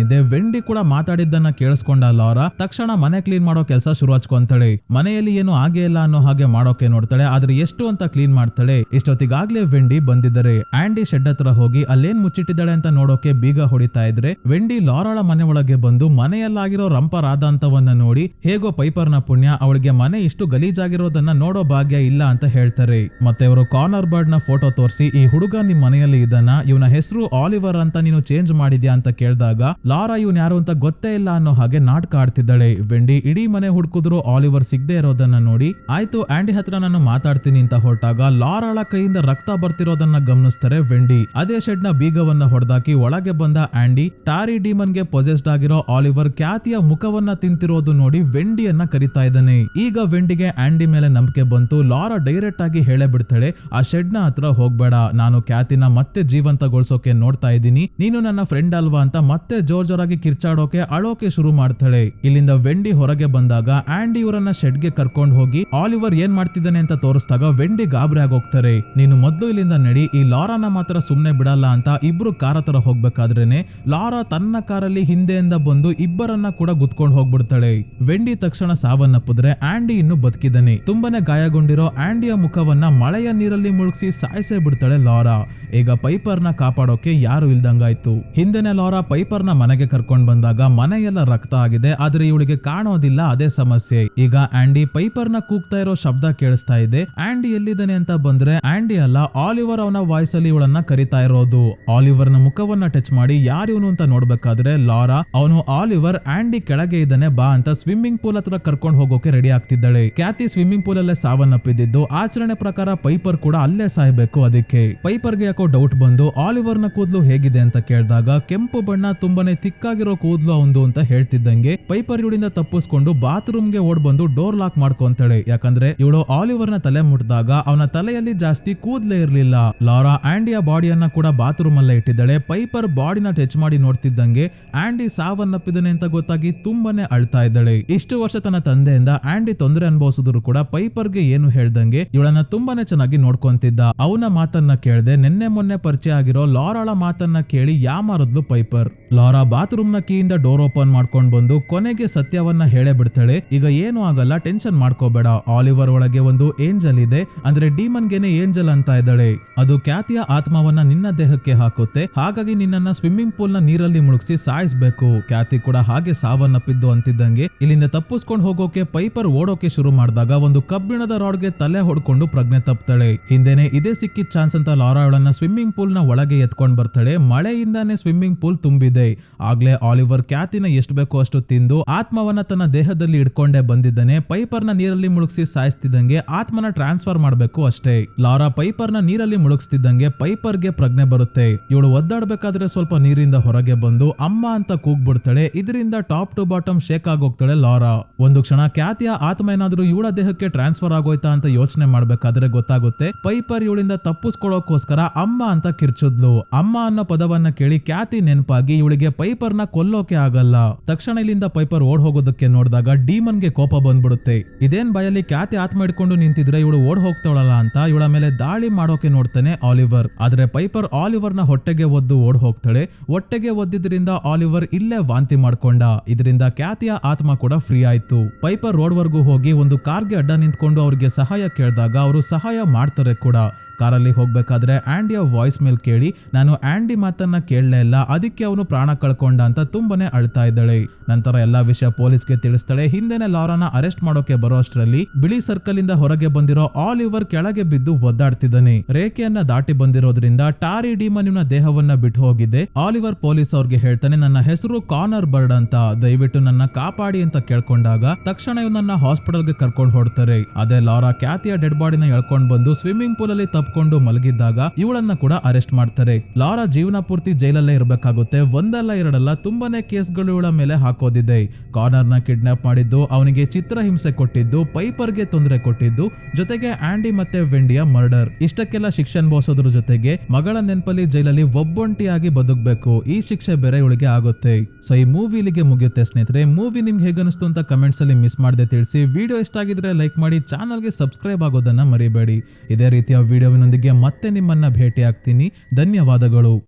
ಇದೆ. ವೆಂಡಿ ಕೂಡ ಮಾತಾಡಿದ್ದನ್ನ ಕೇಳಿಸ್ಕೊಂಡ ಲಾರಾ ತಕ್ಷಣ ಮನೆ ಕ್ಲೀನ್ ಮಾಡೋ ಕೆಲಸ ಶುರು ಹಚ್ಕೊಂತಾಳೆ. ಮನೆಯಲ್ಲಿ ಏನು ಆಗೇ ಇಲ್ಲ ಅನ್ನೋ ಹಾಗೆ ಮಾಡೋಕೆ ನೋಡ್ತಾಳೆ, ಆದ್ರೆ ಎಷ್ಟು ಅಂತ ಕ್ಲೀನ್ ಮಾಡ್ತಾಳೆ. ಇಷ್ಟೊತ್ತಿಗಾಗ್ಲೇ ವೆಂಡಿ ಬಂದಿದ್ದಾರೆ. ಆಂಡಿ ಶೆಡ್ ಹತ್ರ ಹೋಗಿ ಅಲ್ಲೇನ್ ಮುಚ್ಚಿಟ್ಟಿದ್ದಾಳೆ ಅಂತ ನೋಡೋಕೆ ಬೀಗ ಹೊಡಿತಾ ಇದ್ರೆ ವೆಂಡಿ ಲಾರಾಳ ಮನೆ ಒಳಗೆ ಬಂದು ಮನೆಯಲ್ಲಾಗಿರೋ ರಂಪ ರಾಧಾಂತವನ್ನ ನೋಡಿ ಹೇಗೋ ಪೈಪರ್ ನ ಪುಣ್ಯ ಅವಳಿಗೆ ಮನೆ ಇಷ್ಟು ಗಲೀಜಾಗಿರೋದನ್ನ ನೋಡೋ ಭಾಗ್ಯ ಇಲ್ಲ ಅಂತ ಹೇಳ್ತಾರೆ. ಮತ್ತೆ ಅವರು ಕಾರ್ನರ್ ಬರ್ಡ್ ನ ಫೋಟೋ ತೋರಿಸಿ ಈ ಹುಡುಗ ನಿಮ್ ಮನೆಯಲ್ಲಿ ಇದ್ದಾನ, ಇವನ ಹೆಸರು ಆಲಿವರ್ ಅಂತ ನೀನು ಚೇಂಜ್ ಮಾಡಿದ್ಯಾ ಅಂತ ಕೇಳಿದಾಗ ಲಾರಾ ಇವನ್ ಯಾರು ಅಂತ ಗೊತ್ತೇ ಇಲ್ಲ ಅನ್ನೋ ಹಾಗೆ ನಾಟಕ ಆಡ್ತಿದ್ದಾಳೆ. ವೆಂಡಿ ಇಡೀ ಮನೆ ಹುಡುಕಿದ್ರು ಆಲಿವರ್ ಸಿಗದೆ ಇರೋದನ್ನ ನೋಡಿ ಆಯ್ತು ಆಂಡಿ ಹತ್ರ ನಾನು ಮಾತಾಡ್ತೀನಿ ಅಂತ ಹೊರಟಾಗ ಲಾರಾಳ ಕೈಯಿಂದ ರಕ್ತ ಬರ್ತಿರೋದನ್ನ ಗಮನಿಸ್ತಾರೆ ವೆಂಡಿ. ಅದೇ ಶೆಡ್ ನ ಬೀಗವನ್ನ ಹೊಡೆದಾಕಿ ಒಳಗೆ ಬಂದ ಆಂಡಿ ಟಾರಿ ಡೀಮನ್ ಗೆ ಪೊಸೆಸ್ಡ್ ಆಗಿರೋ ಆಲಿವರ್ ಕ್ಯಾತಿಯ ಮುಖವನ್ನ ತಿಂತಿರೋದು ನೋಡಿ ವೆಂಡಿಯನ್ನ ಕರಿತಾ ಇದ್ದಾನೆ. ಈಗ ವೆಂಡಿಗೆ ಆಂಡಿ ಮೇಲೆ ನಂಬಿಕೆ ಬಂತು. ಲಾರಾ ಡೈರೆಕ್ಟ್ ಆಗಿ ಹೇಳೇ ಬಿಡ್ತಾಳೆ, ಆ ಶೆಡ್ ನ ಹತ್ರ ಹೋಗ್ಬೇಡ, ನಾನು ಕ್ಯಾತಿನ ಮತ್ತೆ ಜೀವಂತಗೊಳಿಸೋಕೆ ನೋಡ್ತಾ ಇದ್ದೀನಿ, ನೀನು ನನ್ನ ಫ್ರೆಂಡ್ ಅಲ್ವಾ ಅಂತ ಮತ್ತೆ ಜೋರ್ ಜೋರಾಗಿ ಕಿರ್ಚಾಡೋಕೆ ಅಳೋಕೆ ಶುರು ಮಾಡ್ತಾಳೆ. ಇಲ್ಲಿಂದ ವೆಂಡಿ ಹೊರಗೆ ಬಂದಾಗ ಆಂಡಿ ಇವರನ್ನ ಶೆಡ್ ಗೆ ಕರ್ಕೊಂಡು ಹೋಗಿ ಆಲಿವರ್ ಏನ್ ಮಾಡ್ತಿದ್ದಾನೆ ಅಂತ ತೋರಿಸಿದಾಗ ವೆಂಡಿ ಗಾಬರಿ ಆಗೋಗ್ತಾರೆ. ನೀನು ಮೊದ್ಲು ಇಲ್ಲಿಂದ ನಡಿ, ಈ ಲಾರಾನ ಮಾತ್ರ ಸುಮ್ನೆ ಬಿಡಲ್ಲ ಅಂತ ಇಬ್ರು ಕಾರ ಹತ್ರ ಹೋಗ್ಬೇಕಾದ್ರೇನೆ ಲಾರಾ ತನ್ನ ಕಾರಲ್ಲಿ ಹಿಂದೆಯಿಂದ ಬಂದು ಇಬ್ಬರನ್ನ ಕೂಡ ಗುದ್ಕೊಂಡು ಹೋಗ್ಬಿಡ್ತಾಳೆ. ವೆಂಡಿ ತಕ್ಷಣ ಸಾವನ್ನಪ್ಪಿದ್ರೆ ಆಂಡಿ ಇನ್ನು ಬದುಕಿದ್ದಾನೆ. ತುಂಬಾನೇ ಗಾಯಗೊಂಡಿರೋ ಆಂಡಿಯ ಮುಖವನ್ನ ಮಳೆಯ ನೀರಲ್ಲಿ ಮುಳುಗಿಸಿ ಸಾಯಿಸೇ ಬಿಡ್ತಾಳೆ ಲಾರಾ. ಈಗ ಪೈಪರ್ ನ ಕಾಪಾಡೋಕೆ ಯಾರು ಇಲ್ದಂಗಾಯ್ತು. ಹಿಂದೆನೆ ಲಾರಾ ಪೈಪರ್ ನ ಮನೆಗೆ ಕರ್ಕೊಂಡ್ ಬಂದಾಗ ಮನೆಯೆಲ್ಲ ರಕ್ತ ಆಗಿದೆ, ಆದ್ರೆ ಇವಳಿಗೆ ಕಾಣೋದಿಲ್ಲ, ಅದೇ ಸಮಸ್ಯೆ. ಈಗ ಆಂಡಿ ಪೈಪರ್ ನ ಕೂಗ್ತಾ ಇರೋ ಶಬ್ದ ಕೇಳಿಸ್ತಾ ಇದೆ. ಆಂಡಿ ಎಲ್ಲಿದ್ದಾನೆ ಅಂತ ಬಂದ್ರೆ ಆಂಡಿ ಅಲ್ಲ, ಆಲಿವರ್ ಅವನ ವಾಯ್ಸ್ ಅಲ್ಲಿ ಇವಳನ್ನ ಕರಿತಾ ಇರೋದು. ಆಲಿವರ್ ನ ಮುಖವನ್ನ ಟಚ್ ಮಾಡಿ ಯಾರಿವನು ಅಂತ ನೋಡ್ಬೇಕಾದ್ರೆ ಲಾರಾ ಅವನು ಆಲಿವರ್, ಆಂಡಿ ಕೆಳಗೆ ಇದ್ದಾನೆ ಬಾ ಅಂತ ಸ್ವಿಮ್ಮಿಂಗ್ ಪೂಲ್ ಹತ್ರ ಕರ್ಕೊಂಡು ಹೋಗೋಕೆ ರೆಡಿ ಆಗ್ತಿದ್ದಾಳೆ. ಕ್ಯಾತಿ ಸ್ವಿಮ್ಮಿಂಗ್ ಪೂಲ್ ಅಲ್ಲೇ ಸಾವನ್ನಪ್ಪಿದ್ದು. ಆಚರಣೆ ಪ್ರಕಾರ ಪೈಪರ್ ಕೂಡ ಅಲ್ಲೇ ಸಾಯ್ಬೇಕು ಅದಕ್ಕೆ. ಪೈಪರ್ಗೆ ಯಾಕೋ ಡೌಟ್ ಬಂದು ಆಲಿವರ್ನ ಕೂದಲು ಹೇಗಿದೆ ಅಂತ ಕೇಳಿದಾಗ ಕೆಂಪು ಬಣ್ಣ ತುಂಬಾನೇ ತಿಕ್ಕಾಗಿರೋ ಕೂದಲು ಅವಂದು ಅಂತ ಹೇಳ್ತಿದ್ದಂಗೆ ಪೈಪರ್ ಇವಳಿಂದ ತಪ್ಪಿಸ್ಕೊಂಡು ಬಾತ್ರೂಮ್ಗೆ ಓಡ್ ಬಂದು ಡೋರ್ ಲಾಕ್ ಮಾಡ್ಕೊಂತಾಳೆ. ಯಾಕಂದ್ರೆ ಇವಳು ಆಲಿವರ್ನ ತಲೆ ಮುಟ್ಟಿದಾಗ ಅವನ ತಲೆಯಲ್ಲಿ ಜಾಸ್ತಿ ಕೂದಲೇ ಇರ್ಲಿಲ್ಲ. ಲಾರಾ ಆಂಡಿಯ ಬಾಡಿಯನ್ನ ಕೂಡ ಬಾತ್ರೂಮ್ ಅಲ್ಲೇ ಇಟ್ಟಿದ್ದಾಳೆ. ಪೈಪರ್ ಬಾಡಿನ ಟಚ್ ಮಾಡಿ ನೋಡ್ತಿದ್ದಂಗೆ ಆಂಡಿ ಸಾವನ್ನಪ್ಪಿದ್ದಾನೆ ಅಂತ ಗೊತ್ತಾಗಿ ತುಂಬಾನೇ ಅಳ್ತಾ ಇದ್ದಾಳೆ. ಇಷ್ಟು ವರ್ಷ ತನ್ನ ತಂದೆಯಿಂದ ಆಂಡಿ ತೊಂದರೆ ಅನುಭವಿಸಿದ್ರು ಕೂಡ ಪೈಪರ್ಗೆ ಏನು ಹೇಳ್ದಂಗೆ ಇವಳನ್ನ ತುಂಬಾನೇ ಚೆನ್ನಾಗಿ ನೋಡ್ಕೊಂತಿದ್ದ. ಅವನ ಮಾತನ್ನ ಕೇಳದೆ ನಿನ್ನೆ ಮೊನ್ನೆ ಪರಿಚಯ ಆಗಿರೋ ಲಾರಾಳ ಮಾತನ್ನ ಕೇಳಿ ಯಾಮಾರದ್ಲು ಪೈಪರ್. ಲಾರಾ ಬಾತ್ರೂಮ್ ನ ಕೀಯಿಂದ ಡೋರ್ ಓಪನ್ ಮಾಡ್ಕೊಂಡ್ ಬಂದು ಕೊನೆಗೆ ಸತ್ಯವನ್ನ ಹೇಳೇ ಬಿಡ್ತಾಳೆ. ಈಗ ಏನು ಆಗಲ್ಲ, ಟೆನ್ಷನ್ ಮಾಡ್ಕೋಬೇಡ, ಆಲಿವರ್ ಒಳಗೆ ಒಂದು ಏಂಜಲ್ ಇದೆ, ಅಂದ್ರೆ ಡೀಮನ್ ಗೆನೆ ಏಂಜಲ್ ಅಂತ ಇದ್ದಾಳೆ. ಅದು ಖ್ಯಾತಿಯ ಆತ್ಮವನ್ನ ನಿನ್ನ ದೇಹಕ್ಕೆ ಹಾಕುತ್ತೆ, ಹಾಗಾಗಿ ನಿನ್ನನ್ನ ಸ್ವಿಮ್ಮಿಂಗ್ ಪೂಲ್ ನ ನೀರಲ್ಲಿ ಮುಳುಗಿಸಿ ಸಾಯಿಸ್ಬೇಕು. ಖ್ಯಾತಿ ಕೂಡ ಹಾಗೆ ಸಾವನ್ನಪ್ಪಿದ್ದು ಅಂತಿದ್ದಂಗೆ ಇಲ್ಲಿಂದ ತಪ್ಪಿಸ್ಕೊಂಡು ಹೋಗೋಕೆ ಪೈಪರ್ ಓಡೋಕೆ ಶುರು ಮಾಡಿದಾಗ ಒಂದು ಕಬ್ಬಿಣದ ರಾಡ್ಗೆ ತಲೆ ಹೊಡ್ಕೊಂಡು ಪ್ರಜ್ಞೆ ತಪ್ತಾಳೆ. ಹಿಂದೆನೆ ಇದೇ ಸಿಕ್ಕಿದ ಚಾನ್ಸ್ ಅಂತ ಲಾರಾ ಅವಳನ್ನ ಸ್ವಿಮ್ಮಿಂಗ್ ಪೂಲ್ ನ ಒಳಗೆ ಎತ್ಕೊಂಡ್ ಬರ್ತಾಳೆ. ಮಳೆಯಿಂದಾನೇ ಸ್ವಿಮ್ಮಿಂಗ್ ಪೂಲ್ ತುಂಬಿದೆ. ಆಗ್ಲೇ ಆಲಿವರ್ ಖ್ಯಾತಿನ ಎಷ್ಟು ಬೇಕೋ ಅಷ್ಟು ತಿಂದು ಆತ್ಮವನ್ನ ತನ್ನ ದೇಹದಲ್ಲಿ ಇಟ್ಕೊಂಡೇ ಬಂದಿದ್ದಾನೆ. ಪೈಪರ್ ನ ನೀರಲ್ಲಿ ಮುಳುಗಿಸಿ ಸಾಯಿಸ್ತಿದ್ದಂಗೆ ಆತ್ಮನ ಟ್ರಾನ್ಸ್ಫರ್ ಮಾಡ್ಬೇಕು ಅಷ್ಟೇ. ಲಾರಾ ಪೈಪರ್ ನ ನೀರಲ್ಲಿ ಮುಳುಗಿಸ್ತಿದ್ದಂಗೆ ಪೈಪರ್ಗೆ ಪ್ರಜ್ಞೆ ಬರುತ್ತೆ. ಇವಳು ಒದ್ದಾಡ್ಬೇಕಾದ್ರೆ ಸ್ವಲ್ಪ ನೀರಿಂದ ಹೊರಗೆ ಬಂದು ಅಮ್ಮ ಅಂತ ಕೂಗ್ಬಿಡ್ತಾಳೆ. ಇದರಿಂದ ಟಾಪ್ ಟು ಬಾಟಮ್ ಶೇಕ್ ಆಗೋಗ್ತಾಳೆ ಲಾರಾ. ಒಂದು ಕ್ಷಣ ಖ್ಯಾತಿಯ ಆತ್ಮ ಏನಾದ್ರೂ ಇವಳ ದೇಹಕ್ಕೆ ಟ್ರಾನ್ಸ್ಫರ್ ಆಗೋಯ್ತಾ ಅಂತ ಯೋಚನೆ ಮಾಡ್ಬೇಕಾದ್ರೆ ಗೊತ್ತಾಗುತ್ತೆ ಪೈಪರ್ ಇವಳಿಂದ ತಪ್ಪಿಸ್ಕೊಳ್ಳೋಕೋಸ್ಕರ ಅಮ್ಮ ಅಂತ ಕಿರ್ಚಿದ್ಲು. ಅಮ್ಮ ಅನ್ನೋ ಪದವನ್ನ ಕೇಳಿ ಖ್ಯಾತಿ ನೆನಪಾಗಿ ಇವಳಿಗೆ ಪೈಪರ್ ನ ಕೊಲ್ಲೋಕೆ ಆಗಲ್ಲ. ತಕ್ಷಣ ಇಲ್ಲಿಂದ ಪೈಪರ್ ಓಡ್ ಹೋಗೋದಕ್ಕೆ ನೋಡಿದಾಗ ಡೀಮನ್ಗೆ ಕೋಪ ಬಂದ್ಬಿಡುತ್ತೆ. ಇದೇನ್ ಭಯಲ್ಲಿ ಖ್ಯಾತಿ ಆತ್ಮ ಇಟ್ಕೊಂಡು ನಿಂತಿದ್ರೆ ಇವಳು ಓಡ್ ಹೋಗ್ತಾಳಲ್ಲ ಅಂತ ಇವಳ ಮೇಲೆ ದಾಳಿ ಮಾಡೋಕೆ ನೋಡ್ತಾನೆ ಆಲಿವರ್. ಆದ್ರೆ ಪೈಪರ್ ಆಲಿವರ್ ನ ಹೊಟ್ಟೆಗೆ ಒದ್ದು ಓಡ್ ಹೋಗ್ತಾಳೆ. ಹೊಟ್ಟೆಗೆ ಒದ್ದಿದ್ರಿಂದ ಆಲಿವರ್ ಇಲ್ಲೇ ವಾಂತಿ ಮಾಡ್ಕೊಂಡ. ಇದರಿಂದ ಖ್ಯಾತಿಯ ಆತ್ಮ ಕೂಡ ಫ್ರೀ ಆಯ್ತು. ಪೈಪರ್ ರೋಡ್ ವರ್ಗೂ ಹೋಗಿ ಒಂದು ಕಾರ್ಗೆ ಅಡ್ಡ ನಿಂತ್ಕೊಂಡು ಅವ್ರಿಗೆ ಸಹಾಯ ಕೇಳಿದಾಗ ಅವರು ಸಹಾಯ ಮಾಡ್ತಾರೆ ಕೂಡ. ಕಾರಲ್ಲಿ ಹೋಗ್ಬೇಕಾದ್ರೆ ಆಂಡಿಯ ವಾಯ್ಸ್ ಮೇಲ್ ಕೇಳಿ ನಾನು ಆಂಡಿ ಮಾತನ್ನ ಕೇಳಲೇ ಇಲ್ಲ, ಅದಕ್ಕೆ ಅವನು ಪ್ರಾಣ ಕಳ್ಕೊಂಡ ಅಂತ ತುಂಬಾನೇ ಅಳ್ತಾ ಇದ್ದಾಳೆ. ನಂತರ ಎಲ್ಲಾ ವಿಷಯ ಪೊಲೀಸ್ಗೆ ತಿಳಿಸ್ತಾಳೆ. ಹಿಂದೆನೆ ಲಾರಾನ ಅರೆಸ್ಟ್ ಮಾಡೋಕೆ ಬರೋ ಅಷ್ಟರಲ್ಲಿ ಬಿಳಿ ಸರ್ಕಲ್ ಇಂದ ಹೊರಗೆ ಬಂದಿರೋ ಆಲಿವರ್ ಕೆಳಗೆ ಬಿದ್ದು ಒದ್ದಾಡ್ತಿದ್ದಾನೆ. ರೇಖೆಯನ್ನ ದಾಟಿ ಬಂದಿರೋದ್ರಿಂದ ಟಾರಿ ಡೀಮನ್ ಇವನ ದೇಹವನ್ನ ಬಿಟ್ಟು ಹೋಗಿದೆ. ಆಲಿವರ್ ಪೊಲೀಸ್ ಅವ್ರಿಗೆ ಹೇಳ್ತಾನೆ ನನ್ನ ಹೆಸರು ಕಾನರ್ ಬರ್ಡ್ ಅಂತ, ದಯವಿಟ್ಟು ನನ್ನ ಕಾಪಾಡಿ ಅಂತ ಕೇಳ್ಕೊಂಡಾಗ ತಕ್ಷಣ ಇವನನ್ನ ಹಾಸ್ಪಿಟಲ್ಗೆ ಕರ್ಕೊಂಡು ಹೊಡ್ತಾರೆ. ಅದೇ ಲಾರಾ ಖ್ಯಾತಿಯ ಡೆಡ್ ಬಾಡಿನ ಎಳ್ಕೊಂಡ್ ಬಂದು ಸ್ವಿಮ್ಮಿಂಗ್ ಪೂಲ್ ಅಲ್ಲಿ ತಪ್ಕೊಂಡು ಮಲಗಿದ್ದಾಗ ಇವಳನ್ನ ಕೂಡ ಅರೆಸ್ಟ್ ಮಾಡ್ತಾರೆ. ಲಾರಾ ಜೀವನ ಪೂರ್ತಿ ಜೈಲಲ್ಲೇ ಇರಬೇಕಾಗುತ್ತೆ. ಒಂದಲ್ಲ ಎರಡಲ್ಲ ತುಂಬಾನೇ ಕೇಸ್ಗಳು ಇವಳ ಮೇಲೆ ಹಾಕೋದಿದೆ. ಕಾರ್ನರ್ ನ ಕಿಡ್ನಾಪ್ ಮಾಡಿದ್ದು, ಅವನಿಗೆ ಚಿತ್ರಹಿಂಸೆ ಕೊಟ್ಟಿದ್ದು, ಪೈಪರ್ಗೆ ತೊಂದರೆ ಕೊಟ್ಟಿದ್ದು, ಜೊತೆಗೆ ಆಂಡಿ ಮತ್ತೆ ವೆಂಡಿಯ ಮರ್ಡರ್. ಇಷ್ಟಕ್ಕೆಲ್ಲ ಶಿಕ್ಷೆ ಅನುಭವಿಸೋದ್ರ ಜೊತೆಗೆ ಮಗಳ ನೆನಪಲ್ಲಿ ಜೈಲಲ್ಲಿ ಒಬ್ಬೊಂಟಿಯಾಗಿ ಬದುಕಬೇಕು. ಈ ಶಿಕ್ಷೆ ಬೇರೆ ಇವಳಿಗೆ ಆಗುತ್ತೆ. ಸೊ ಈ ಮೂವಿ ಇಲ್ಲಿಗೆ ಮುಗಿಯುತ್ತೆ ಸ್ನೇಹಿತರೆ. ಮೂವಿ ನಿಮ್ಗೆ ಹೇಗನಿಸ್ತು ಅಂತ ಕಮೆಂಟ್ಸ್ ಅಲ್ಲಿ ಮಿಸ್ ಮಾಡದೆ ತಿಳಿಸಿ. ವಿಡಿಯೋ ಇಷ್ಟ ಆಗಿದ್ರೆ ಲೈಕ್ ಮಾಡಿ, ಚಾನಲ್ಗೆ ಸಬ್ಸ್ಕ್ರೈಬ್ ಆಗೋದನ್ನ ಮರಿಬೇಡಿ. ಇದೇ ರೀತಿಯ ವಿಡಿಯೋವಿನೊಂದಿಗೆ ಮತ್ತೆ ನಿಮ್ಮನ್ನ ಭೇಟಿ ಆಗ್ತೀನಿ. ಧನ್ಯವಾದಗಳು.